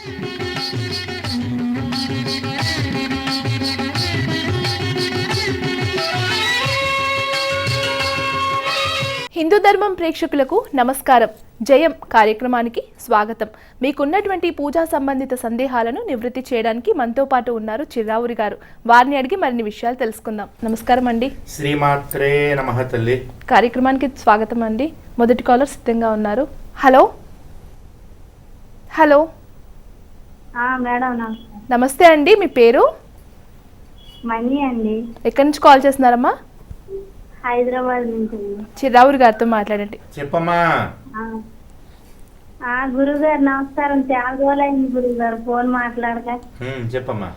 హిందూ ధర్మం ప్రేక్షకులకు నమస్కారం. జయం కార్యక్రమానికి స్వాగతం. మీకున్నటువంటి పూజా సంబంధిత సందేహాలను నివృత్తి చేయడానికి మనతో పాటు ఉన్నారు చిర్రావురి గారు. వారిని అడిగి మరిన్ని విషయాలు తెలుసుకుందాం. నమస్కారం అండి. శ్రీమాత్రే నమః తల్లి. కార్యక్రమానికి స్వాగతం అండి. మొదటి కాలర్ సిద్ధంగా ఉన్నారు. హలో హలో మేడం నమస్తే అండి. మీ పేరు? మణి అండి. ఎక్కడి నుంచి కాల్ చేస్తున్నారమ్మా? హైదరాబాద్ నుంచి. చిర్రావురి గారితో మాట్లాడండి. చెప్పమ్మా. గురుగారు నమస్కారం. చాలా రోజులైంది గురుగారు ఫోన్ మాట్లాడక. చెప్పమ్మా.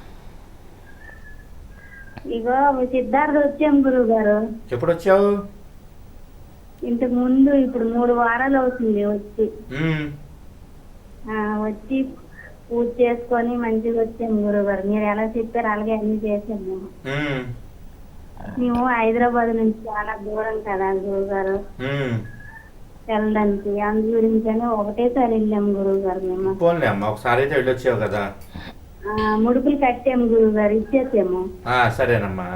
ఇగో సిద్ధార్థ వచ్చాం గురుగారు. ఎప్పుడు వచ్చావు? ఇంతకు ముందు ఇప్పుడు 3 వారాలు అవుతుంది వచ్చి. వచ్చి పూజ చేసుకొని మంచిగా వచ్చాము గురుగారు. మీరు ఎలా చెప్పారు అలాగే అన్ని చేసాము. మేము హైదరాబాద్ నుంచి చాలా దూరం కదా గురుగారు వెళ్ళడానికి. అందు గురించి ఒకటేసారి వెళ్ళాము గురుగారు. మేము పోన్లే అమ్మా, ఒకసారి అయితే వెళ్ళొచ్చావు కదా. ముడుపులు కట్టాము గురుగారు, ఇచ్చేసాము. సరేనమ్మా.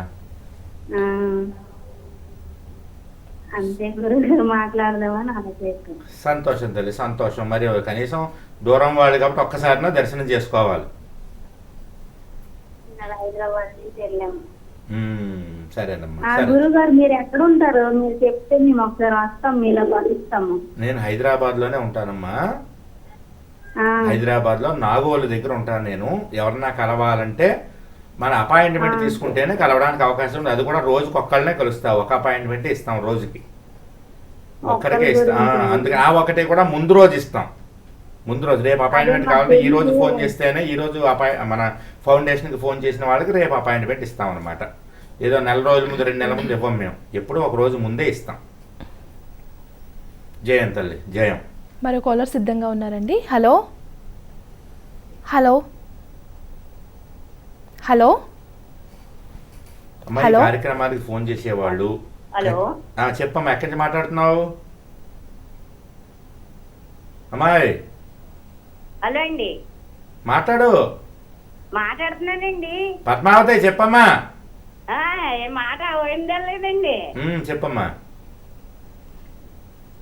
అంతే గురుగారు, మాట్లాడదామని ఆలోచించాను. సంతోషం తల్లి, సంతోషం. మరి కనీసం దూరం వాళ్ళు కాబట్టి ఒక్కసారినా దర్శనం చేసుకోవాలి. హైదరాబాద్ నుంచి వెళ్ళాము. సరేనమ్మా. గురుగారు మీరు ఎక్కడ ఉంటారు? మీరు చెప్తే మేము ఒకసారి వస్తాం, మీలో పంపిస్తాము. నేను హైదరాబాద్ లోనే ఉంటానమ్మా. హైదరాబాద్ లో నాగోలు దగ్గర ఉంటాను నేను. ఎవరన్నా కలవాలంటే మన అపాయింట్మెంట్ తీసుకుంటేనే కలవడానికి అవకాశం ఉంది. అది కూడా రోజుకి ఒక్కళ్ళనే కలుస్తా. ఒక అపాయింట్మెంట్ ఇస్తాం రోజుకి, ఒక్కరికే ఇస్తాం. అందుకని ఒకటే కూడా ముందు రోజు ఇస్తాం. ముందు రోజు రేపు అపాయింట్మెంట్ కావాలంటే ఈ రోజు ఫోన్ చేస్తేనే, ఈ రోజు మన ఫౌండేషన్కి ఫోన్ చేసిన వాళ్ళకి రేపు అపాయింట్మెంట్ ఇస్తాం అనమాట. ఏదో నెల రోజుల ముందు 2 నెలల ముందు ఇవ్వం మేము, ఎప్పుడూ ఒక రోజు ముందే ఇస్తాం. జయం తల్లి, జయం. మరో కాలర్ సిద్ధంగా ఉన్నారండి. హలో హలో హలో అమ్మాయి కార్యక్రమానికి ఫోన్ చేసేవాళ్ళు. చెప్పమ్మా, ఎక్కడి నుంచి మాట్లాడుతున్నావు అమ్మాయి? హలో అండి. మాట్లాడుతున్నానండి. పద్మావతి చెప్పమ్మా. మాట ఏంటలేదండి. చెప్పమ్మా.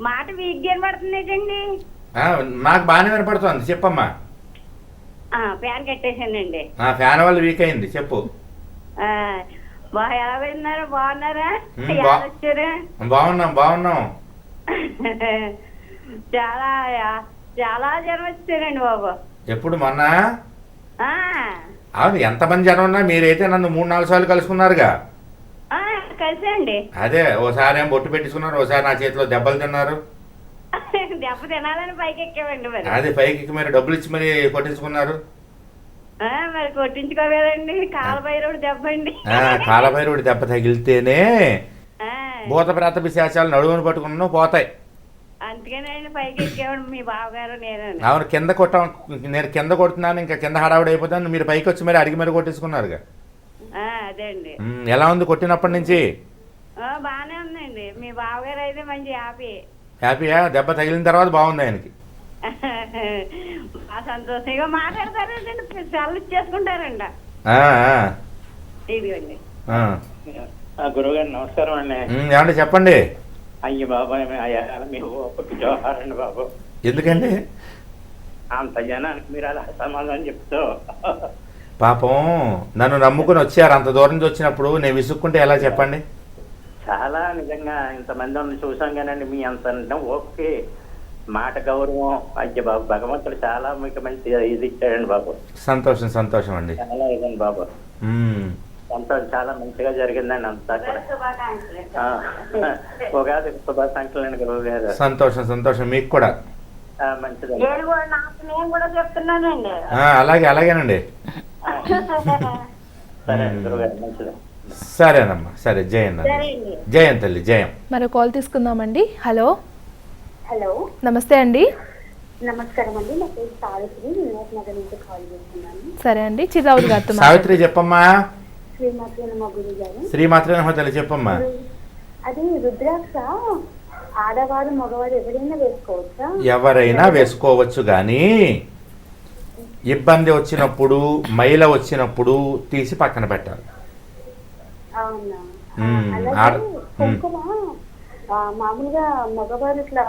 మాట వీక్ వినపడుతుందండి. నాకు బాగానే వినపడుతుంది, చెప్పమ్మా. ఫ్యాన్ కట్టేశానండి. ఫ్యాన్ వల్ల వీక్ అయింది, చెప్పు. ఎలా విన్నారు? బాగున్నారా? బాగున్నాం. చాలా చాలా జనం వచ్చారండి బాబు. ఎప్పుడు? మొన్న? అవును. ఎంతమంది జనం ఉన్నా మీరైతే నన్ను 3-4 సార్లు కలుసుకున్నారుగా. కలిసండి. అదే, ఓసారి ఏం బొట్టు పెట్టించుకున్నారు, ఓసారి నా చేతిలో దెబ్బలు తిన్నారు. దెబ్బ తినాలని పైకి ఎక్కామండి. మరి అదే పైకి ఎక్కి మరి డబ్బులు ఇచ్చి మరి కొట్టించుకున్నారు. మరి కొట్టించుకోలేదండి. కాలభైరవుడి దెబ్బ అండి. కాలభైరవుడి దెబ్బ తగిలితేనే భూత ప్రేత పిశాచాలు నడువును పట్టుకున్నా పోతాయి. అందుకేనండి పైకి ఎక్కేవాడు మీ బావగారు నేను. అవును, నేను కింద కొడుతున్నాను, ఇంకా కింద హడావుడి అయిపోతాను. మీరు పైకి వచ్చి మరి అడిగి మరి కొట్టేసుకున్నారుగా. అదే అండి. ఎలా ఉంది కొట్టినప్పటి నుంచి? బాగానే ఉందండి. మీ బావగారు అయితే మంచి హ్యాపీయా? దెబ్బ తగిలిన తర్వాత బాగుంది ఆయనకి. సంతోషంగా మాట్లాడతారండి, సెల్ ఇచ్చేసుకుంటారండి. ఇదిగోండి. గురువుగారు నమస్కారం అండి. ఏమండి చెప్పండి. అయ్య బాబాయ్, మీరు జోహారండి బాబు. ఎందుకండి అంత జనానికి మీరు అలా సమాధానం చెప్తూ? పాపం నన్ను నమ్ముకుని వచ్చారు. అంత దూరం నుంచి వచ్చినప్పుడు నేను విసుక్కుంటే ఎలా చెప్పండి? చాలా నిజంగా ఇంతమంది చూసాం కానండి. మీ అంత ఓకే మాట గౌరవం. అయ్య బాబు, భగవంతుడు చాలా మీకు మంచి ఇది ఇచ్చాడండి బాబు. సంతోషం అండి. చాలా ఇదండి బాబు. సంతోషం. చాలా మంచిగా జరిగిందండి అంతా కూడా. ఉగాది శుభాకాంక్షలు అండి గురువు గారు. సంతోషం మీకు కూడా. మంచిదండి. నేను కూడా చెప్తున్నానండి. అలాగేనండి. సరే గురువు గారు, మంచిది. సరేనమ్మా. సరే, జయం జయం తల్లి, జయం. మరో కాల్ తీసుకుందామండి. హలో హలో నమస్తే అండి. నమస్కారం అండి. నా పేరు సావిత్రి, నగర్ నుంచి కాల్ చేస్తున్నాను. సరే అండి, చిర్రావురి గారితో. సావిత్రి చెప్పమ్మా. శ్రీమాత్రే నమః గురుగారు. శ్రీమాత్రే నమః తల్లి, చెప్పమ్మా. అది రుద్రాక్ష ఆడవారు మగవారు ఎవరైనా వేసుకోవచ్చా? ఎవరైనా వేసుకోవచ్చు, కానీ ఇబ్బంది వచ్చినప్పుడు మైల వచ్చినప్పుడు తీసి పక్కన పెట్టాలి. అవునా? మ్మ్. అలాగే కుంకుమ మామూలుగా మగవారు ఇట్లా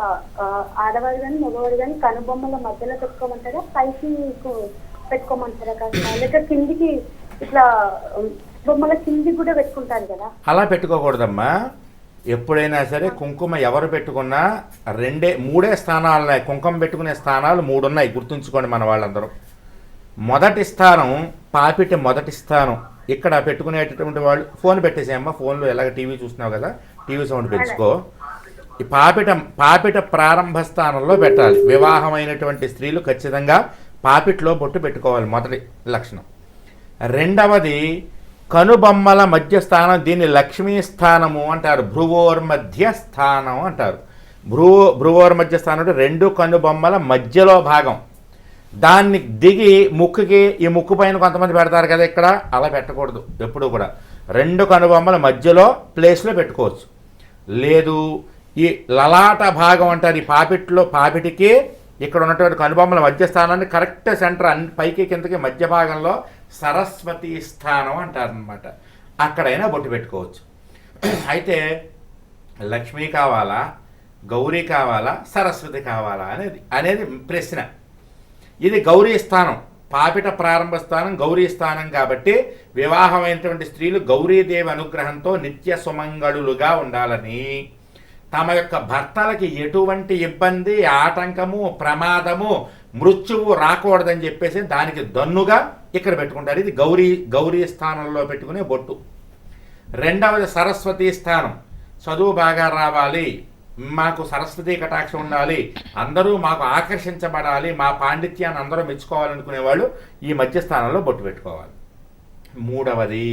ఆడవారు కానీ మగవారు కానీ కనుబొమ్మల మధ్యలో పెట్టుకోమంటారా, పైకి పెట్టుకోమంటారా కాస్త, లేక కిందికి ఇట్లా బొమ్మల కిందికి కూడా పెట్టుకుంటారు కదా? అలా పెట్టుకోకూడదమ్మా. ఎప్పుడైనా సరే కుంకుమ ఎవరు పెట్టుకున్నా మూడే స్థానాలు ఉన్నాయి. కుంకుమ పెట్టుకునే స్థానాలు 3 ఉన్నాయి, గుర్తుంచుకోండి మన వాళ్ళందరూ. మొదటి స్థానం పాపిట, మొదటి స్థానం ఇక్కడ పెట్టుకునేటటువంటి వాళ్ళు. ఫోన్ పెట్టేసేయమ్మా, ఫోన్లో ఎలాగ టీవీ చూస్తున్నావు కదా, టీవీ సౌండ్ పెంచుకో. ఈ పాపిట ప్రారంభ స్థానంలో పెట్టాలి. వివాహమైనటువంటి స్త్రీలు ఖచ్చితంగా పాపిట్లో బొట్టు పెట్టుకోవాలి, మొదటి లక్షణం. రెండవది కనుబొమ్మల మధ్య స్థానం, దీన్ని లక్ష్మీ స్థానము అంటారు, భ్రువోర్మధ్య స్థానం అంటారు. భ్రువోర్మధ్య స్థానం అంటే 2 కనుబొమ్మల మధ్యలో భాగం. దాన్ని దిగి ముక్కుకి, ఈ ముక్కు పైన కొంతమంది పెడతారు కదా, ఇక్కడ అలా పెట్టకూడదు ఎప్పుడు కూడా. 2 కనుబొమ్మల మధ్యలో ప్లేస్లో పెట్టుకోవచ్చు. లేదు ఈ లలాట భాగం అంటారు, ఈ పాపిటికి ఇక్కడ ఉన్నటువంటి కనుబొమ్మల మధ్య స్థానాన్ని కరెక్ట్ సెంటర్, పైకి కిందకి మధ్య భాగంలో సరస్వతి స్థానం అంటారనమాట. అక్కడైనా బొట్టు పెట్టుకోవచ్చు. అయితే లక్ష్మి కావాలా, గౌరీ కావాలా, సరస్వతి కావాలా అనేది ప్రశ్న. ఇది గౌరీ స్థానం, పాపిట ప్రారంభ స్థానం గౌరీ స్థానం కాబట్టి వివాహమైనటువంటి స్త్రీలు గౌరీదేవి అనుగ్రహంతో నిత్య సుమంగళులుగా ఉండాలని, తమ యొక్క భర్తలకి ఎటువంటి ఇబ్బంది, ఆటంకము, ప్రమాదము, మృత్యువు రాకూడదని చెప్పేసి దానికి దన్నుగా ఇక్కడ పెట్టుకుంటారు. ఇది గౌరీ స్థానంలో పెట్టుకునే బొట్టు. రెండవది సరస్వతి స్థానం. చదువు బాగా రావాలి, మాకు సరస్వతి కటాక్షం ఉండాలి, అందరూ మాకు ఆకర్షించబడాలి, మా పాండిత్యాన్ని అందరూ మెచ్చుకోవాలనుకునేవాళ్ళు ఈ మధ్య స్థానంలో బొట్టు పెట్టుకోవాలి. మూడవది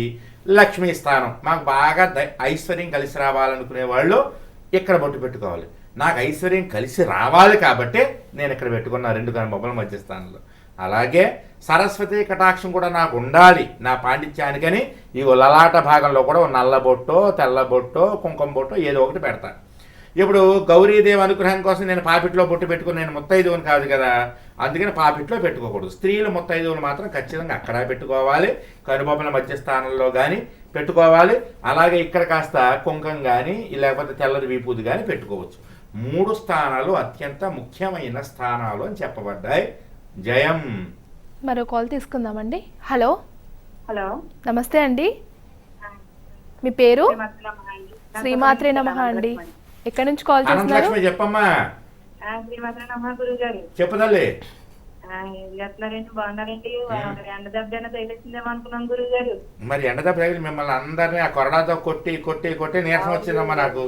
లక్ష్మీ స్థానం. మాకు బాగా ఐశ్వర్యం కలిసి రావాలనుకునే వాళ్ళు ఇక్కడ బొట్టు పెట్టుకోవాలి. నాకు ఐశ్వర్యం కలిసి రావాలి కాబట్టి నేను ఇక్కడ పెట్టుకున్న 2 కనుబొమ్మల మధ్య స్థానంలో. అలాగే సరస్వతి కటాక్షం కూడా నాకు ఉండాలి నా పాండిత్యానికని ఈ లలాట భాగంలో కూడా నల్ల బొట్టో, తెల్ల బొట్టో, కుంకుమ బొట్టో ఏదో ఒకటి పెడతాను. ఇప్పుడు గౌరీదేవి అనుగ్రహం కోసం నేను పాపిట్లో బొట్టు పెట్టుకుని, నేను ముత్తైదువుని కాదు కదా, అందుకని పాపిట్లో పెట్టుకోకూడదు. స్త్రీలు ముత్తైదువులు మాత్రం ఖచ్చితంగా అక్కడ పెట్టుకోవాలి, కనుబొమ్మల మధ్య స్థానంలో కానీ పెట్టుకోవాలి. అలాగే ఇక్కడ కాస్త కుంకం కానీ లేకపోతే తెల్లది వీపూది కానీ పెట్టుకోవచ్చు. 3 స్థానాలు అత్యంత ముఖ్యమైన స్థానాలు అని చెప్పబడ్డాయి. జయం. మరో కాల్ తీసుకుందామండి. హలో. హలో, నమస్తే అండి, మీ పేరు? శ్రీమాత్రే నమః అండి. ఎక్కడి నుంచి కాల్ చేస్తున్నారు? అనంతలక్ష్మి చెప్పమ్మా. శ్రీమాత్రే నమః గురుగారు. చెప్పు తల్లి. ఎట్లారండి, బాగున్నారండి? ఎండ దెబ్బ తగిలిందేమో అనుకున్నాం గురుగారు. మరి ఎండ దెబ్బ తగిలి మిమ్మల్ని అందరినీ ఆ కొరడాతో కొట్టి కొట్టి కొట్టి నీరసం వచ్చిందమ్మా నాకు.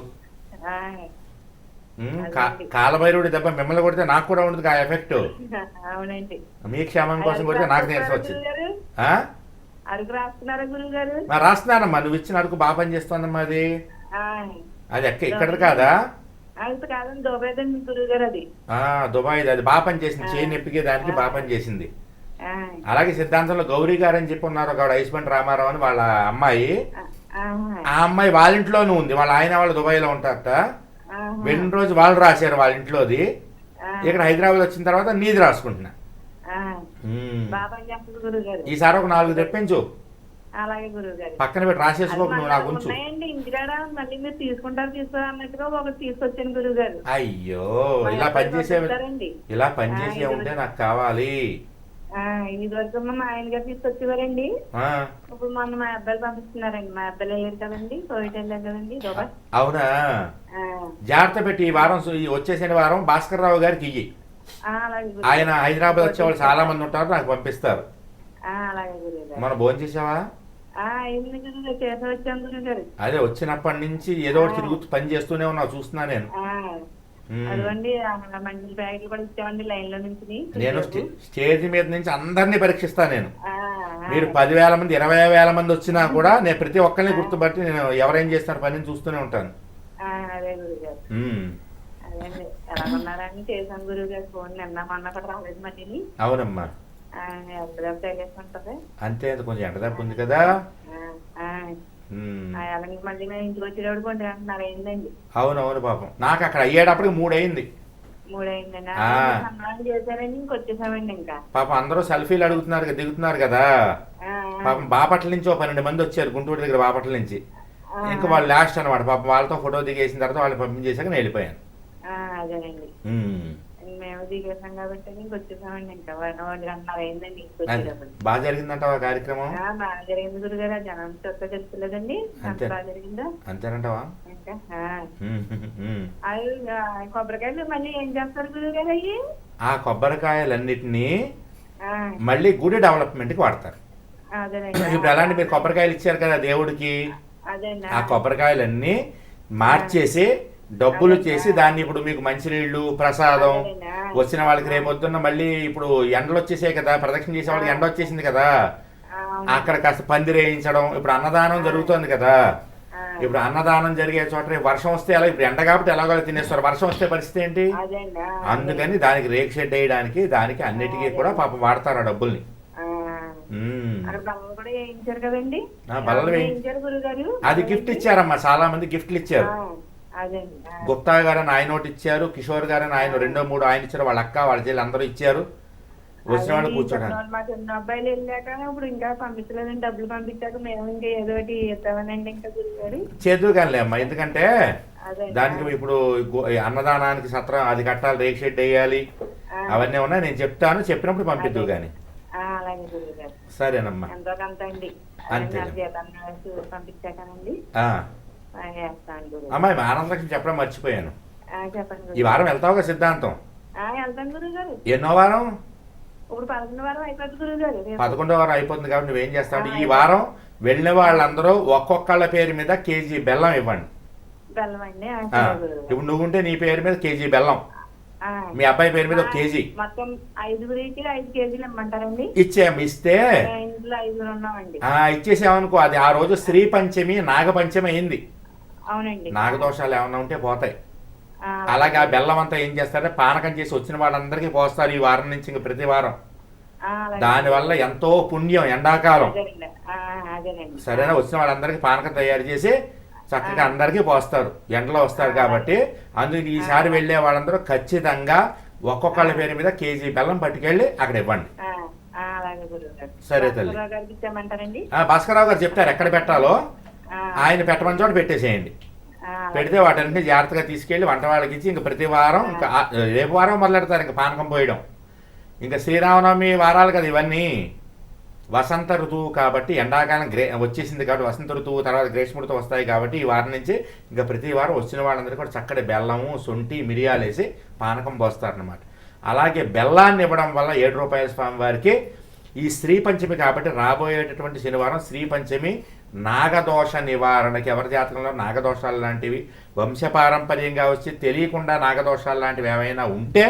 కాలభైరవుడి దెబ్బ మిమ్మల్ని కొడితే నాకు కూడా ఉండదు ఆ ఎఫెక్ట్. అవునండి, మీ క్షేమం కోసం కొడితే నాకు నీరసం వచ్చింది. అరుగు రాస్తున్నారా గురుగారు? మరి రాస్తున్నానమ్మా, నువ్వు ఇచ్చిన అరుగు బాగా పని చేస్తుందమ్మా. అది ఇక్కడది కాదా? కాదండి, దుబాయ్దండి గురుగారు. అది దుబాయ్, అది బాగా పని చేసింది, చేయి నొప్పికి దానికి బాగా పని చేసింది. అలాగే సిద్ధాంతంలో గౌరీ గారు అని చెప్పి ఉన్నారు, ఒక ఐస్బండ్ రామారావు అని వాళ్ళ అమ్మాయి. ఆ అమ్మాయి వాళ్ళ ఇంట్లోనూ ఉంది, వాళ్ళ ఆయన వాళ్ళు దుబాయ్లో ఉంటారట. వెళ్ళిన రోజు వాళ్ళు రాశారు వాళ్ళ ఇంట్లోది. ఇక్కడ హైదరాబాద్ వచ్చిన తర్వాత నీది రాసుకుంటున్నా. ఈసారి ఒక 4 తెప్పించు, అలాగే గురుగారు. పక్కన పెట్టి రాసేసుకో, నువ్వు నాకు ఉంచు. ఇంటికాడ మళ్ళీ మీరు తీసుకుంటారు అన్నట్టుగా ఒకటి తీసుకొచ్చాను గురుగారు. అయ్యో, ఇలా పనిచేసే ఉంటే నాకు కావాలి. ఇది వరకు మా ఆయన గారు తీసుకొచ్చేవారండి. ఇప్పుడు మొన్న మా అబ్బాయిలు పంపిస్తున్నారండి. మా అబ్బాయిలు వెళ్ళారు కదండి, కోవిడ్ వెళ్ళారు కదండి దుబాయ్. అవునా? జాగ్రత్త పెట్టి ఈ వారం, వచ్చే శనివారం భాస్కర్ రావు గారికి ఇయ్యి. ఆయన హైదరాబాద్ వచ్చేవాళ్ళు చాలా మంది ఉంటారు, నాకు పంపిస్తారు. మనం భోజనం చేసావా? అదే వచ్చినప్పటి నుంచి ఏదో ఒకటి తిరుగుతూ పని చేస్తూనే ఉన్నావు, చూస్తున్నా నేను. నేను స్టేజ్ మీద నుంచి అందరినీ పరీక్షిస్తా నేను. మీరు 10,000 మంది 20,000 మంది వచ్చినా కూడా నేను ప్రతి ఒక్కరిని గుర్తుపట్టి నేను ఎవరేం చేస్తారు పని చూస్తూనే ఉంటాను. అవునమ్మా, అంతే, కొంచెం ఎండదెబ్బ ఉంది కదా. అవునవును పాపం, నాకు అక్కడ అయ్యేటప్పటికి 3 అయింది. మూడైందండి ఆ. సన్మానం చేశారండి ఇంకొచ్చేసామండి ఇంకా. పాపం అందరూ సెల్ఫీలు అడుగుతున్నారు కదా, దిగుతున్నారు కదా. ఆ, పాపం బాపట్ల నుంచి ఓ 12 మంది వచ్చారు, గుంటూరు దగ్గర బాపట్ల నుంచి. ఆ, ఇంకా వాళ్ళు లాస్ట్ అనమాట. పాపం వాళ్ళతో ఫోటో దిగేసిన తర్వాత వాళ్ళు పంపించేసాక నేను వెళ్ళిపోయాను. ఆ, అదేనండి ఉమ్. మేము దిగేసాం కాబట్టి ఇంకొచ్చేసామండి ఇంకా 1 గంటన్నర అయిందండి అది ఇంకొచ్చేటప్పుడు. బాగా జరిగిందంటావా కార్యక్రమం? బాగా జరిగింది గురుగారు. ఆ జనం చొక్క తెలుసులేదండి అంత అంతే. బాగా జరిగిందా అంతేనంటావా? ఇంకా. ఉమ్, ఉమ్. అవి కొబ్బరికాయలు మళ్ళీ ఏం చేస్తారు గురుగారు అయ్యి? ఆ కొబ్బరికాయలన్నిటినీ మళ్ళీ గుడి డెవలప్మెంట్కి వాడతారు. అదేనండి. ఇప్పుడు ఎలాంటి మీరు కొబ్బరికాయలు ఇచ్చారు కదా దేవుడికి, అదేనా ఆ కొబ్బరికాయలన్నీ మార్చేసి డబ్బులు చేసి దాన్ని ఇప్పుడు మీకు మంచినీళ్ళు ప్రసాదం వచ్చిన వాళ్ళకి రేపొద్దున్న మళ్ళీ ఇప్పుడు ఎండలు వచ్చేసాయి కదా, ప్రదక్షిణ చేసే వాళ్ళకి ఎండ వచ్చేసింది కదా, అక్కడ కాస్త పందిరి వేయించడం. ఇప్పుడు అన్నదానం జరుగుతోంది కదా, ఇప్పుడు అన్నదానం జరిగే చోట వర్షం వస్తే ఎలా, ఇప్పుడు ఎండ కాబట్టి ఎలాగో తినేస్తారు, వర్షం వస్తే పరిస్థితి ఏంటి? అదేనా. అందుకని దానికి రేక్ షెడ్ వేయడానికి దానికి అన్నిటికీ కూడా పాపం వాడతారు ఆ డబ్బుల్ని. ఉమ్. అక్కడ బల్లలు కూడా వేయించారు కదండి. బల్లలు వేయించారు గురుగారు. అది గిఫ్ట్ ఇచ్చారమ్మా, చాలా మంది గిఫ్ట్లు ఇచ్చారు. అదేండి. గుప్తా గారని ఆయన ఒకటి ఇచ్చారు, కిషోర్ గారని ఆయన 2, 3 ఆయన ఇచ్చారు, వాళ్ళ అక్క వాళ్ళ చెల్లి అందరూ ఇచ్చారు. వచ్చిన వాళ్ళు కూర్చోడానికి. మా చిన్న అబ్బాయిలు వెళ్ళాక ఇప్పుడు ఇంకా పంపించలేదండి. డబ్బులు పంపించాక మేము ఇంకా ఏదో ఒకటి ఇస్తామనండి ఇంకా గురుగారు. చేద్దు కానీ అమ్మా, ఎందుకంటే అదే దానికి ఇప్పుడు అన్నదానానికి సత్రం అది కట్టాలి, రేక్ షెడ్ వేయాలి, అవన్నీ ఉన్నాయి. నేను చెప్తాను, చెప్పినప్పుడు పంపిద్దు కానీ. అలాగే గురుగారు. సరేనమ్మా. ఎంతో కొంత అండి అంతే. జీతాన్ని పంపించాకనండి వేస్తాను గురుగారు. అమ్మాయి ఆనందలక్ష్మి చెప్పడం మర్చిపోయాను. చెప్పండి ఈ వారం వెళ్తావుగా సిద్ధాంతం? వెళ్తాను గురుగారు. ఎన్నో వారం? ఇప్పుడు 11 వారం అయిపోతుంది గురుగారు. 11వ వారం అయిపోతుంది కాబట్టి నువ్వేం చేస్తావు, ఈ వారం వెళ్ళిన వాళ్ళందరూ ఒక్కొక్కళ్ళ పేరు మీద కేజీ బెల్లం ఇవ్వండి. బెల్లం అండి. ఇప్పుడు నువ్వుంటే నీ పేరు మీద కేజీ బెల్లం, మీ అబ్బాయి పేరు మీద 1 కేజీ, మొత్తం 5గురికి 5 కేజీలు ఇమ్మంటారండి. ఇస్తే ఇంట్లో 5 ఉన్నామండి. ఇచ్చేసామనుకో, అది ఆ రోజు శ్రీ పంచమి నాగ పంచమి అయింది. అవునండి. నాగదోషాలు ఏమన్నా ఉంటే పోతాయి. అలాగే ఆ బెల్లం అంతా ఏం చేస్తారంటే పానకం చేసి వచ్చిన వాళ్ళందరికీ పోస్తారు ఈ వారం నుంచి ఇంక ప్రతి వారం. దానివల్ల ఎంతో పుణ్యం ఎండాకాలం. సరేనా? వచ్చిన వాళ్ళందరికీ పానకం తయారు చేసి చక్కగా అందరికీ పోస్తారు, ఎండలో వస్తారు కాబట్టి. అందుకు ఈసారి వెళ్ళే వాళ్ళందరూ ఖచ్చితంగా ఒక్కొక్కళ్ళ పేరు మీద కేజీ బెల్లం పట్టుకెళ్ళి అక్కడ ఇవ్వండి. సరే తల్లి. భాస్కరరావు గారు చెప్తారు ఎక్కడ పెట్టాలో, ఆయన పెట్టమని చోట పెట్టేసేయండి. పెడితే వాటన్నింటినీ జాగ్రత్తగా తీసుకెళ్ళి వంట వాళ్ళకి ఇచ్చి ఇంక ప్రతి వారం ఇంకా రేపు వారం మొదలెడతారు ఇంకా పానకం పోయడం. ఇంకా శ్రీరామనవమి వారాలు కదా ఇవన్నీ. వసంత ఋతువు కాబట్టి ఎండాకాలం వచ్చేసింది కాబట్టి వసంత ఋతువు తర్వాత గ్రీష్మ ఋతువు వస్తాయి కాబట్టి ఈ వారం నుంచి ఇంకా ప్రతి వారం వచ్చిన వాళ్ళందరూ కూడా చక్కటి బెల్లము, శొంఠి, మిరియాలు వేసి పానకం పోస్తారనమాట. అలాగే బెల్లాన్ని ఇవ్వడం వల్ల 7 రూపాయల స్వామి వారికి ఈ శ్రీ పంచమి కాబట్టి రాబోయేటటువంటి శనివారం శ్రీ పంచమి నాగదోష నివారణకి, ఎవరి జాతకంలో నాగదోషాలు లాంటివి వంశపారంపర్యంగా వచ్చి తెలియకుండా నాగదోషాలు లాంటివి ఏమైనా ఉంటే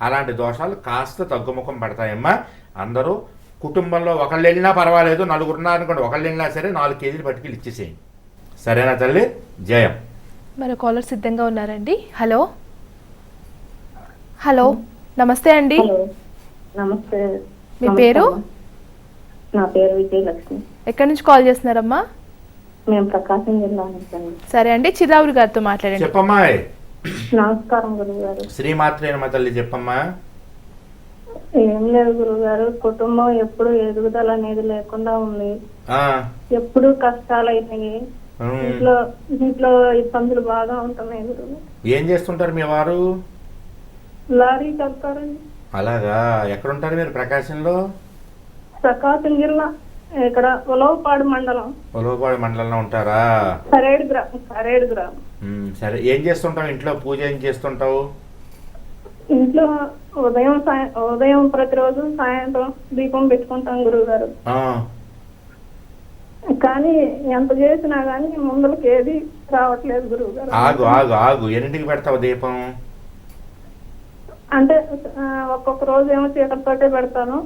అలాంటి దోషాలు కాస్త తగ్గుముఖం పడతాయమ్మా. అందరూ కుటుంబంలో ఒకళ్ళు వెళ్ళినా పర్వాలేదు, 4 ఉన్నారనుకోండి, ఒకళ్ళు వెళ్ళినా సరే 4 కేజీలు పట్టుకెళ్ళి ఇచ్చేసేయండి. సరేనా తల్లి? జయం. మరో కాలర్ సిద్ధంగా ఉన్నారండి. హలో హలో నమస్తే అండి. నమస్తే. మీ పేరు? నా పేరు విజయలక్ష్మి. ఎక్కడి నుంచి కాల్ చేస్తున్నారమ్మా? మేము ప్రకాశం జిల్లా నుంచి. సరే అండి, చిరావురి గారితో మాట్లాడండి. చెప్పమ్మా. నమస్కారం గురువు గారు. శ్రీమాత్రేనమ్మ తల్లి, చెప్పమ్మా. ఏం లేదు గురువు గారు, కుటుంబం ఎప్పుడు ఎదుగుదల అనేది లేకుండా ఉంది. ఎప్పుడు కష్టాలు అయినాయి. ఇంట్లో ఇబ్బందులు బాగా ఉంటున్నాయి గురువు. ఏం చేస్తుంటారు మీ వారు? లారీ కడతారండి. అలాగా? ఎక్కడుంటారు మీరు ప్రకాశంలో? ప్రకాశం జిల్లా ఇక్కడ ఉలవపాడు మండలం. ఉలవపాడు మండలంలో ఉంటారా? సరేడు గ్రామం. సరే, ఏం చేస్తుంటావు ఇంట్లో? పూజ ఏం చేస్తుంటావు ఇంట్లో? ఉదయం ప్రతిరోజు సాయంత్రం దీపం పెట్టుకుంటాం గురువు గారు. కానీ ఎంత చేసినా గానీ ముందులకి ఏది రావట్లేదు గురువు గారు. ఆగు ఎన్నింటికి పెడతావు దీపం? అంటే ఒక్కొక్క రోజు ఏమో చీకటితోటే పెడతాను,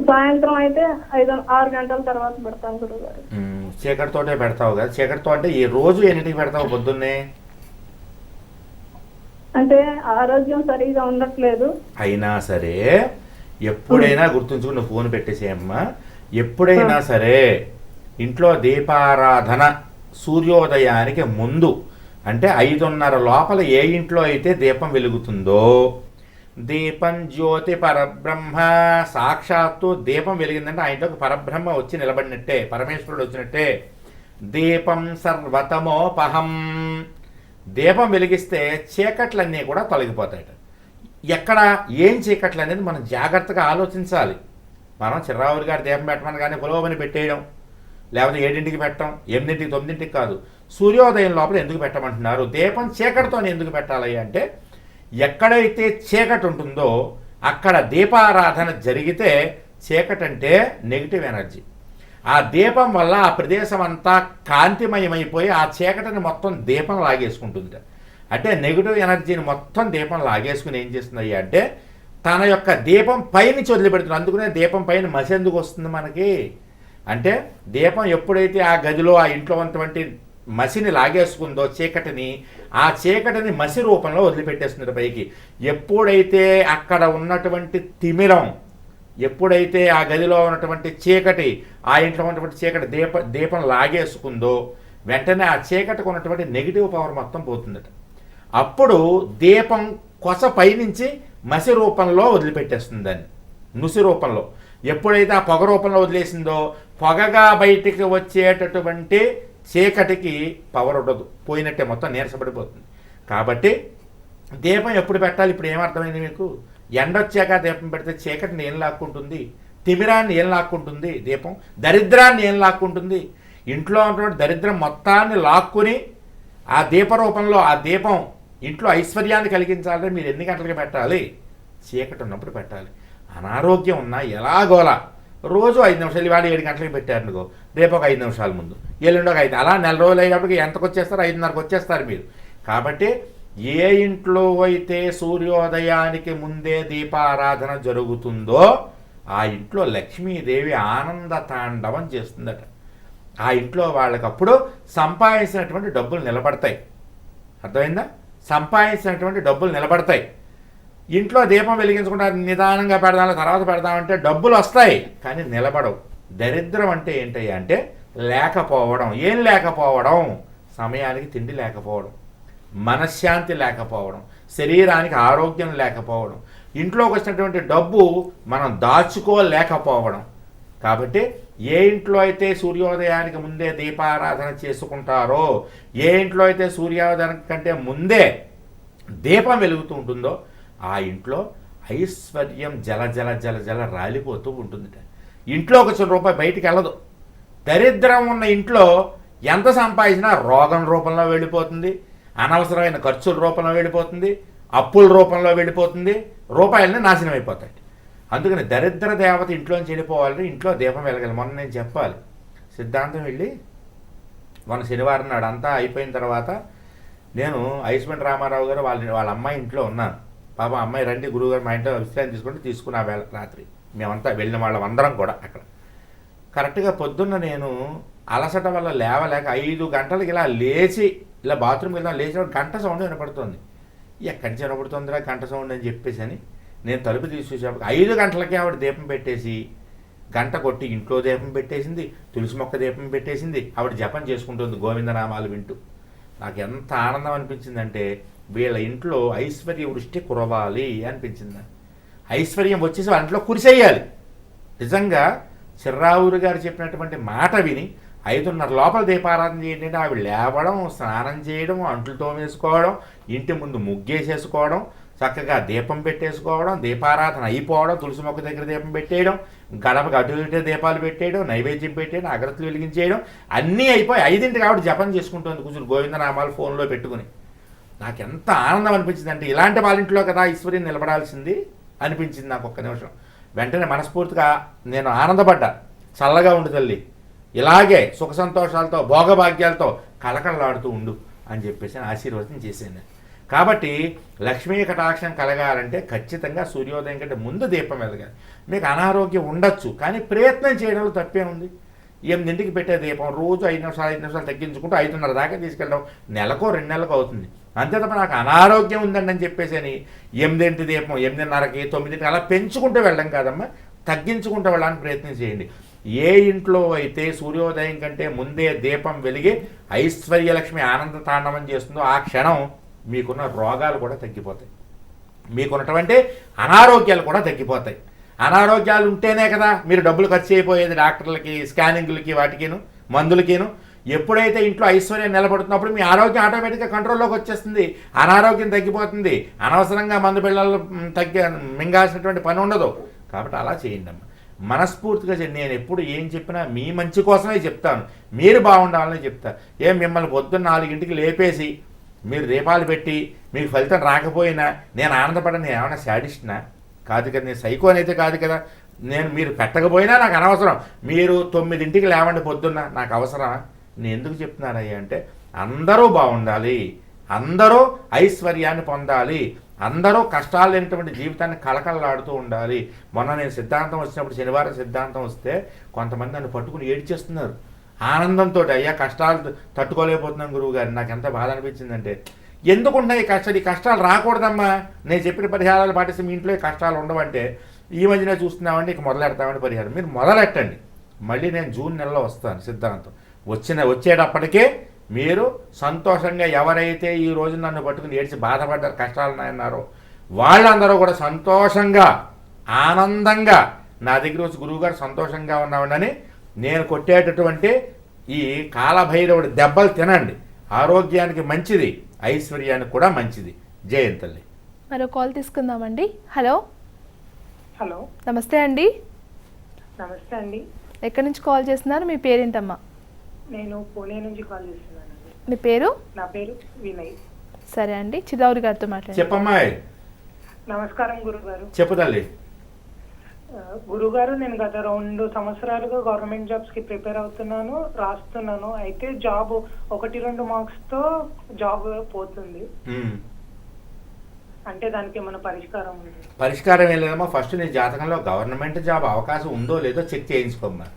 సాయంత్రం అయితే 5-6 గంటల తర్వాత పెడతాను గురువు గారు. చీకటితోటే పెడతావు కదా? చీకటితో అంటే ఈ రోజు ఎన్నింటికి పెడతావు పొద్దున్నే? అంటే ఆరోగ్యం సరిగా ఉండట్లేదు. అయినా సరే ఎప్పుడైనా గుర్తుంచుకుని నువ్వు ఫోన్ పెట్టేసేయమ్మా. ఎప్పుడైనా సరే ఇంట్లో దీపారాధన సూర్యోదయానికి ముందు అంటే 5:30 లోపల ఏ ఇంట్లో అయితే దీపం వెలుగుతుందో, దీపం జ్యోతి పరబ్రహ్మ, సాక్షాత్తు దీపం వెలిగిందంటే ఆ ఇంట్లోకి పరబ్రహ్మ వచ్చి నిలబడినట్టే, పరమేశ్వరుడు వచ్చినట్టే. దీపం సర్వతమోపహం, దీపం వెలిగిస్తే చీకట్లన్నీ కూడా తొలగిపోతాయట. ఎక్కడ ఏం చీకట్లు అనేది మనం జాగ్రత్తగా ఆలోచించాలి. మనం చిర్రావురి గారి దీపం పెట్టమని కానీ పులోమని పెట్టేయడం, లేకపోతే 7ంటికి పెట్టడం, 8ంటికి 9ంటికి కాదు, సూర్యోదయం లోపల ఎందుకు పెట్టమంటున్నారు? దీపం చీకటితో ఎందుకు పెట్టాలి అంటే, ఎక్కడైతే చీకటి ఉంటుందో అక్కడ దీపారాధన జరిగితే చీకటి అంటే నెగిటివ్ ఎనర్జీ. ఆ దీపం వల్ల ఆ ప్రదేశం అంతా కాంతిమయమైపోయి ఆ చీకటిని మొత్తం దీపం లాగేసుకుంటుంది. అంటే నెగిటివ్ ఎనర్జీని మొత్తం దీపం లాగేసుకుని ఏం చేస్తుంది అంటే తన యొక్క దీపం పైనుంచి వదిలిపెడుతుంది. అందుకనే దీపం పైన మసి ఎందుకు వస్తుంది మనకి అంటే, దీపం ఎప్పుడైతే ఆ గదిలో ఆ ఇంట్లో ఉన్నటువంటి మసిని లాగేసుకుందో చీకటిని, ఆ చీకటిని మసి రూపంలో వదిలిపెట్టేస్తుంది పైకి. ఎప్పుడైతే అక్కడ ఉన్నటువంటి తిమిరం, ఎప్పుడైతే ఆ గదిలో ఉన్నటువంటి చీకటి, ఆ ఇంట్లో ఉన్నటువంటి చీకటి దీపం లాగేసుకుందో వెంటనే ఆ చీకటికి ఉన్నటువంటి నెగిటివ్ పవర్ మొత్తం పోతుందట. అప్పుడు దీపం కొస పైనుంచి మసి రూపంలో వదిలిపెట్టేస్తుంది దాన్ని, నుసి రూపంలో. ఎప్పుడైతే ఆ పొగ రూపంలో వదిలేసిందో పొగగా బయటికి వచ్చేటటువంటి చీకటికి పవర్ ఉండదు, పోయినట్టే, మొత్తం నీరసపడిపోతుంది. కాబట్టి దీపం ఎప్పుడు పెట్టాలి? ఇప్పుడు ఏమర్థమైంది మీకు? ఎండొచ్చాక దీపం పెడితే చీకటిని ఏం లాక్కుంటుంది? తిమిరాన్ని ఏం లాక్కుంటుంది? దీపం దరిద్రాన్ని ఏం లాక్కుంటుంది? ఇంట్లో ఉన్నటువంటి దరిద్రం మొత్తాన్ని లాక్కుని ఆ దీప రూపంలో, ఆ దీపం ఇంట్లో ఐశ్వర్యాన్ని కలిగించాలంటే మీరు ఎన్ని గంటలకి పెట్టాలి? చీకటి ఉన్నప్పుడు పెట్టాలి. అనారోగ్యం ఉన్నా ఎలాగోలా రోజు 5 నిమిషాలు, ఇవాళ 7 గంటలకి పెట్టారనుకో, రేపు ఒక 5 నిమిషాల ముందు, ఎల్లుండి ఒక 5, అలా నెల రోజులు అయ్యేటప్పటికి ఎంతకు వచ్చేస్తారు? 5:30కి వచ్చేస్తారు మీరు. కాబట్టి ఏ ఇంట్లో అయితే సూర్యోదయానికి ముందే దీపారాధన జరుగుతుందో ఆ ఇంట్లో లక్ష్మీదేవి ఆనంద తాండవం చేస్తుందట. ఆ ఇంట్లో వాళ్ళకప్పుడు సంపాదించినటువంటి డబ్బులు నిలబడతాయి. అర్థమైందా? సంపాదించినటువంటి డబ్బులు నిలబడతాయి. ఇంట్లో దీపం వెలిగించకుండా నిదానంగా పెడదాం, తర్వాత పెడదామంటే డబ్బులు వస్తాయి కానీ నిలబడవు. దరిద్రం అంటే ఏంటయ్యా అంటే లేకపోవడం. ఏం లేకపోవడం? సమయానికి తిండి లేకపోవడం, మనశ్శాంతి లేకపోవడం, శరీరానికి ఆరోగ్యం లేకపోవడం, ఇంట్లోకి వచ్చినటువంటి డబ్బు మనం దాచుకోలేకపోవడం. కాబట్టి ఏ ఇంట్లో అయితే సూర్యోదయానికి ముందే దీపారాధన చేసుకుంటారో, ఏ ఇంట్లో అయితే సూర్యోదయం కంటే ముందే దీపం వెలుగుతూ ఉంటుందో ఆ ఇంట్లో ఐశ్వర్యం జల జల జల జల రాలిపోతూ ఉంటుందిట. ఇంట్లోకి వచ్చిన రూపాయి బయటికి వెళ్ళదు. దరిద్రం ఉన్న ఇంట్లో ఎంత సంపాదించినా రోగం రూపంలో వెళ్ళిపోతుంది, అనవసరమైన ఖర్చుల రూపంలో వెళ్ళిపోతుంది, అప్పుల రూపంలో వెళ్ళిపోతుంది, రూపాయలని నాశనం అయిపోతాయి. అందుకని దరిద్ర దేవత ఇంట్లోంచి వెళ్ళిపోవాలంటే ఇంట్లో దీపం వెలగాలి. మొన్న నేను చెప్పాలి, సిద్ధాంతం వెళ్ళి మొన్న శనివారం నాడు అంతా అయిపోయిన తర్వాత నేను ఐశ్వర్య రామారావు గారు వాళ్ళ అమ్మాయి ఇంట్లో ఉన్నాను. పాప అమ్మాయి రండి గురువుగారు మా ఇంట్లో విశ్రాంతి తీసుకున్న వేళ రాత్రి మేమంతా వెళ్ళిన వాళ్ళం అందరం కూడా అక్కడ. కరెక్ట్గా పొద్దున్న నేను అలసట వల్ల లేవలేక 5 గంటలకి ఇలా లేచి ఇలా బాత్రూమ్కి వెళ్దాం, లేచినప్పుడు గంట సౌండ్ వినపడుతుంది. ఎక్కడి నుంచి వినపడుతుందిరా గంట సౌండ్ అని చెప్పేసి అని నేను తలుపు తీసేసేటప్పుడు 5 గంటలకి ఆవిడ దీపం పెట్టేసి గంట కొట్టి ఇంట్లో దీపం పెట్టేసింది, తులసి మొక్క దీపం పెట్టేసింది, ఆవిడ జపం చేసుకుంటుంది గోవిందనామాలు వింటూ. నాకు ఎంత ఆనందం అనిపించిందంటే వీళ్ళ ఇంట్లో ఐశ్వర్య వృష్టి కురవాలి అనిపించింది. ఐశ్వర్యం వచ్చేసి వాళ్ళ ఇంట్లో కురిసేయాలి. నిజంగా చిర్రావూరు గారు చెప్పినటువంటి మాట విని 5:30 లోపల దీపారాధన చేయండి అంటే ఆవిడ లేవడం, స్నానం చేయడం, అంట్లు తోమేసుకోవడం, ఇంటి ముందు ముగ్గేసేసుకోవడం, చక్కగా దీపం పెట్టేసుకోవడం, దీపారాధన అయిపోవడం, తులసి మొక్క దగ్గర దీపం పెట్టేయడం, గడపకు అటు ఇటు దీపాలు పెట్టేయడం, నైవేద్యం పెట్టేయడం, అగరత్తులు వెలిగించేయడం, అన్నీ అయిపోయి 5ంటికి ఆవిడ జపం చేసుకుంటుంది కూర్చుని గోవిందనామాలు ఫోన్లో పెట్టుకుని. నాకు ఎంత ఆనందం అనిపించింది అంటే ఇలాంటి వాళ్ళ ఇంట్లో కదా ఐశ్వర్యం నిలబడాల్సింది అనిపించింది నాకు ఒక్క నిమిషం. వెంటనే మనస్ఫూర్తిగా నేను ఆనందపడ్డా. చల్లగా ఉండు తల్లి, ఇలాగే సుఖ సంతోషాలతో భోగభాగ్యాలతో కలకలలాడుతూ ఉండు అని చెప్పేసి ఆశీర్వచనం చేశాను. కాబట్టి లక్ష్మీ కటాక్షం కలగాలంటే ఖచ్చితంగా సూర్యోదయం కంటే ముందు దీపం వెలగాలి. మీకు అనారోగ్యం ఉండొచ్చు కానీ ప్రయత్నం చేయడంలో తప్పే ఉంది. 8ంటికి పెట్టే దీపం రోజు 5 నిమిషాలు తగ్గించుకుంటూ 5:30 దాకా తీసుకెళ్ళడం నెలకో 2 నెలలకు అవుతుంది. అంతే తప్ప నాకు అనారోగ్యం ఉందండి అని చెప్పేసి అని 8ంటి దీపం 8:30కి 9ంటికి అలా పెంచుకుంటూ వెళ్ళడం కాదమ్మా, తగ్గించుకుంటూ వెళ్ళడానికి ప్రయత్నం చేయండి. ఏ ఇంట్లో అయితే సూర్యోదయం కంటే ముందే దీపం వెలిగి ఐశ్వర్యలక్ష్మి ఆనంద తాండవం చేస్తుందో ఆ క్షణం మీకున్న రోగాలు కూడా తగ్గిపోతాయి, మీకున్నటువంటి అనారోగ్యాలు కూడా తగ్గిపోతాయి. అనారోగ్యాలు ఉంటేనే కదా మీరు డబ్బులు ఖర్చు అయిపోయేది డాక్టర్లకి, స్కానింగ్లకి, వాటికిను మందులకిను. ఎప్పుడైతే ఇంట్లో ఐశ్వర్యం నిలబడుతున్నప్పుడు మీ ఆరోగ్యం ఆటోమేటిక్గా కంట్రోల్లోకి వచ్చేస్తుంది, అనారోగ్యం తగ్గిపోతుంది, అనవసరంగా మందు పిల్లలు మింగాల్సినటువంటి పని ఉండదు. కాబట్టి అలా చేయండి అమ్మ, మనస్ఫూర్తిగా నేను ఎప్పుడు ఏం చెప్పినా మీ మంచి కోసమే చెప్తాను, మీరు బాగుండాలని చెప్తా. మిమ్మల్ని పొద్దున్న 4 లేపేసి మీరు దీపాలు పెట్టి మీకు ఫలితం రాకపోయినా నేను ఆనందపడను, నేను ఏమైనా శాడిస్ట్నా కాదు కదా, నేను సైకో అయితే కాదు కదా. మీరు పెట్టకపోయినా నాకు అనవసరం, మీరు 9 లేవండి పొద్దున్న, నాకు అవసరమా? నేను ఎందుకు చెప్తున్నానయ్యా అంటే అందరూ బాగుండాలి, అందరూ ఐశ్వర్యాన్ని పొందాలి, అందరూ కష్టాలు లేనటువంటి జీవితాన్ని కళకళలాడుతూ ఉండాలి. మొన్న నేను సిద్ధాంతం వచ్చినప్పుడు, శనివారం సిద్ధాంతం వస్తే కొంతమంది నన్ను పట్టుకుని ఏడ్చేస్తున్నారు ఆనందంతో. అయ్యా కష్టాలు తట్టుకోలేకపోతున్నాను గురువు గారు, నాకు ఎంత బాధ అనిపించిందంటే, ఎందుకుంటున్నాయి ఈ కష్టాలు రాకూడదమ్మా, నేను చెప్పిన పరిహారాలు పాటిస్తే మీ ఇంట్లో కష్టాలు ఉండవంటే ఈ మధ్యనే చూస్తున్నామండి, ఇక మొదలెడతామని పరిహారం. మీరు మొదలెట్టండి, మళ్ళీ నేను జూన్ నెలలో వస్తాను సిద్ధాంతం. వచ్చేటప్పటికే మీరు సంతోషంగా, ఎవరైతే ఈ రోజు నన్ను పట్టుకుని ఏడ్చి బాధపడ్డారు, కష్టాలు ఉన్నాయన్నారో వాళ్ళందరూ కూడా సంతోషంగా ఆనందంగా నా దగ్గర వచ్చి గురువుగారు సంతోషంగా ఉన్నామని నేను కొట్టేటటువంటి ఈ కాలభైరవుడి దెబ్బలు తినండి, ఆరోగ్యానికి మంచిది, ఐశ్వర్యానికి కూడా మంచిది. జయంతల్లి. మరో కాల్ తీసుకుందామండి. హలో. హలో, నమస్తే అండి. నమస్తే అండి. ఎక్కడి నుంచి కాల్ చేస్తున్నారు, మీ పేరేంటమ్మా? నేను పూణే నుంచి కాల్ చేస్తున్నానండి. మీ పేరు? నా పేరు వినయ్. సరే అండి, చిదావురి గారితో మాట్లాడండి. చెప్పమ్మాయి. నమస్కారం గురుగారు. చెప్పు తల్లి. గురుగారు, నేను గత 2 సంవత్సరాలుగా గవర్నమెంట్ జాబ్స్ కి ప్రిపేర్ అవుతున్నాను, రాస్తున్నాను. అయితే జాబ్ 1-2 మార్క్స్ తో జాబ్ పోతుంది. అంటే దానికి ఏమైనా పరిష్కారం ఉంది? పరిష్కారం ఏం లేదమ్మా, ఫస్ట్ నీ జాతకంలో గవర్నమెంట్ జాబ్ అవకాశం ఉందో లేదో చెక్ చేయించుకోమ్మా.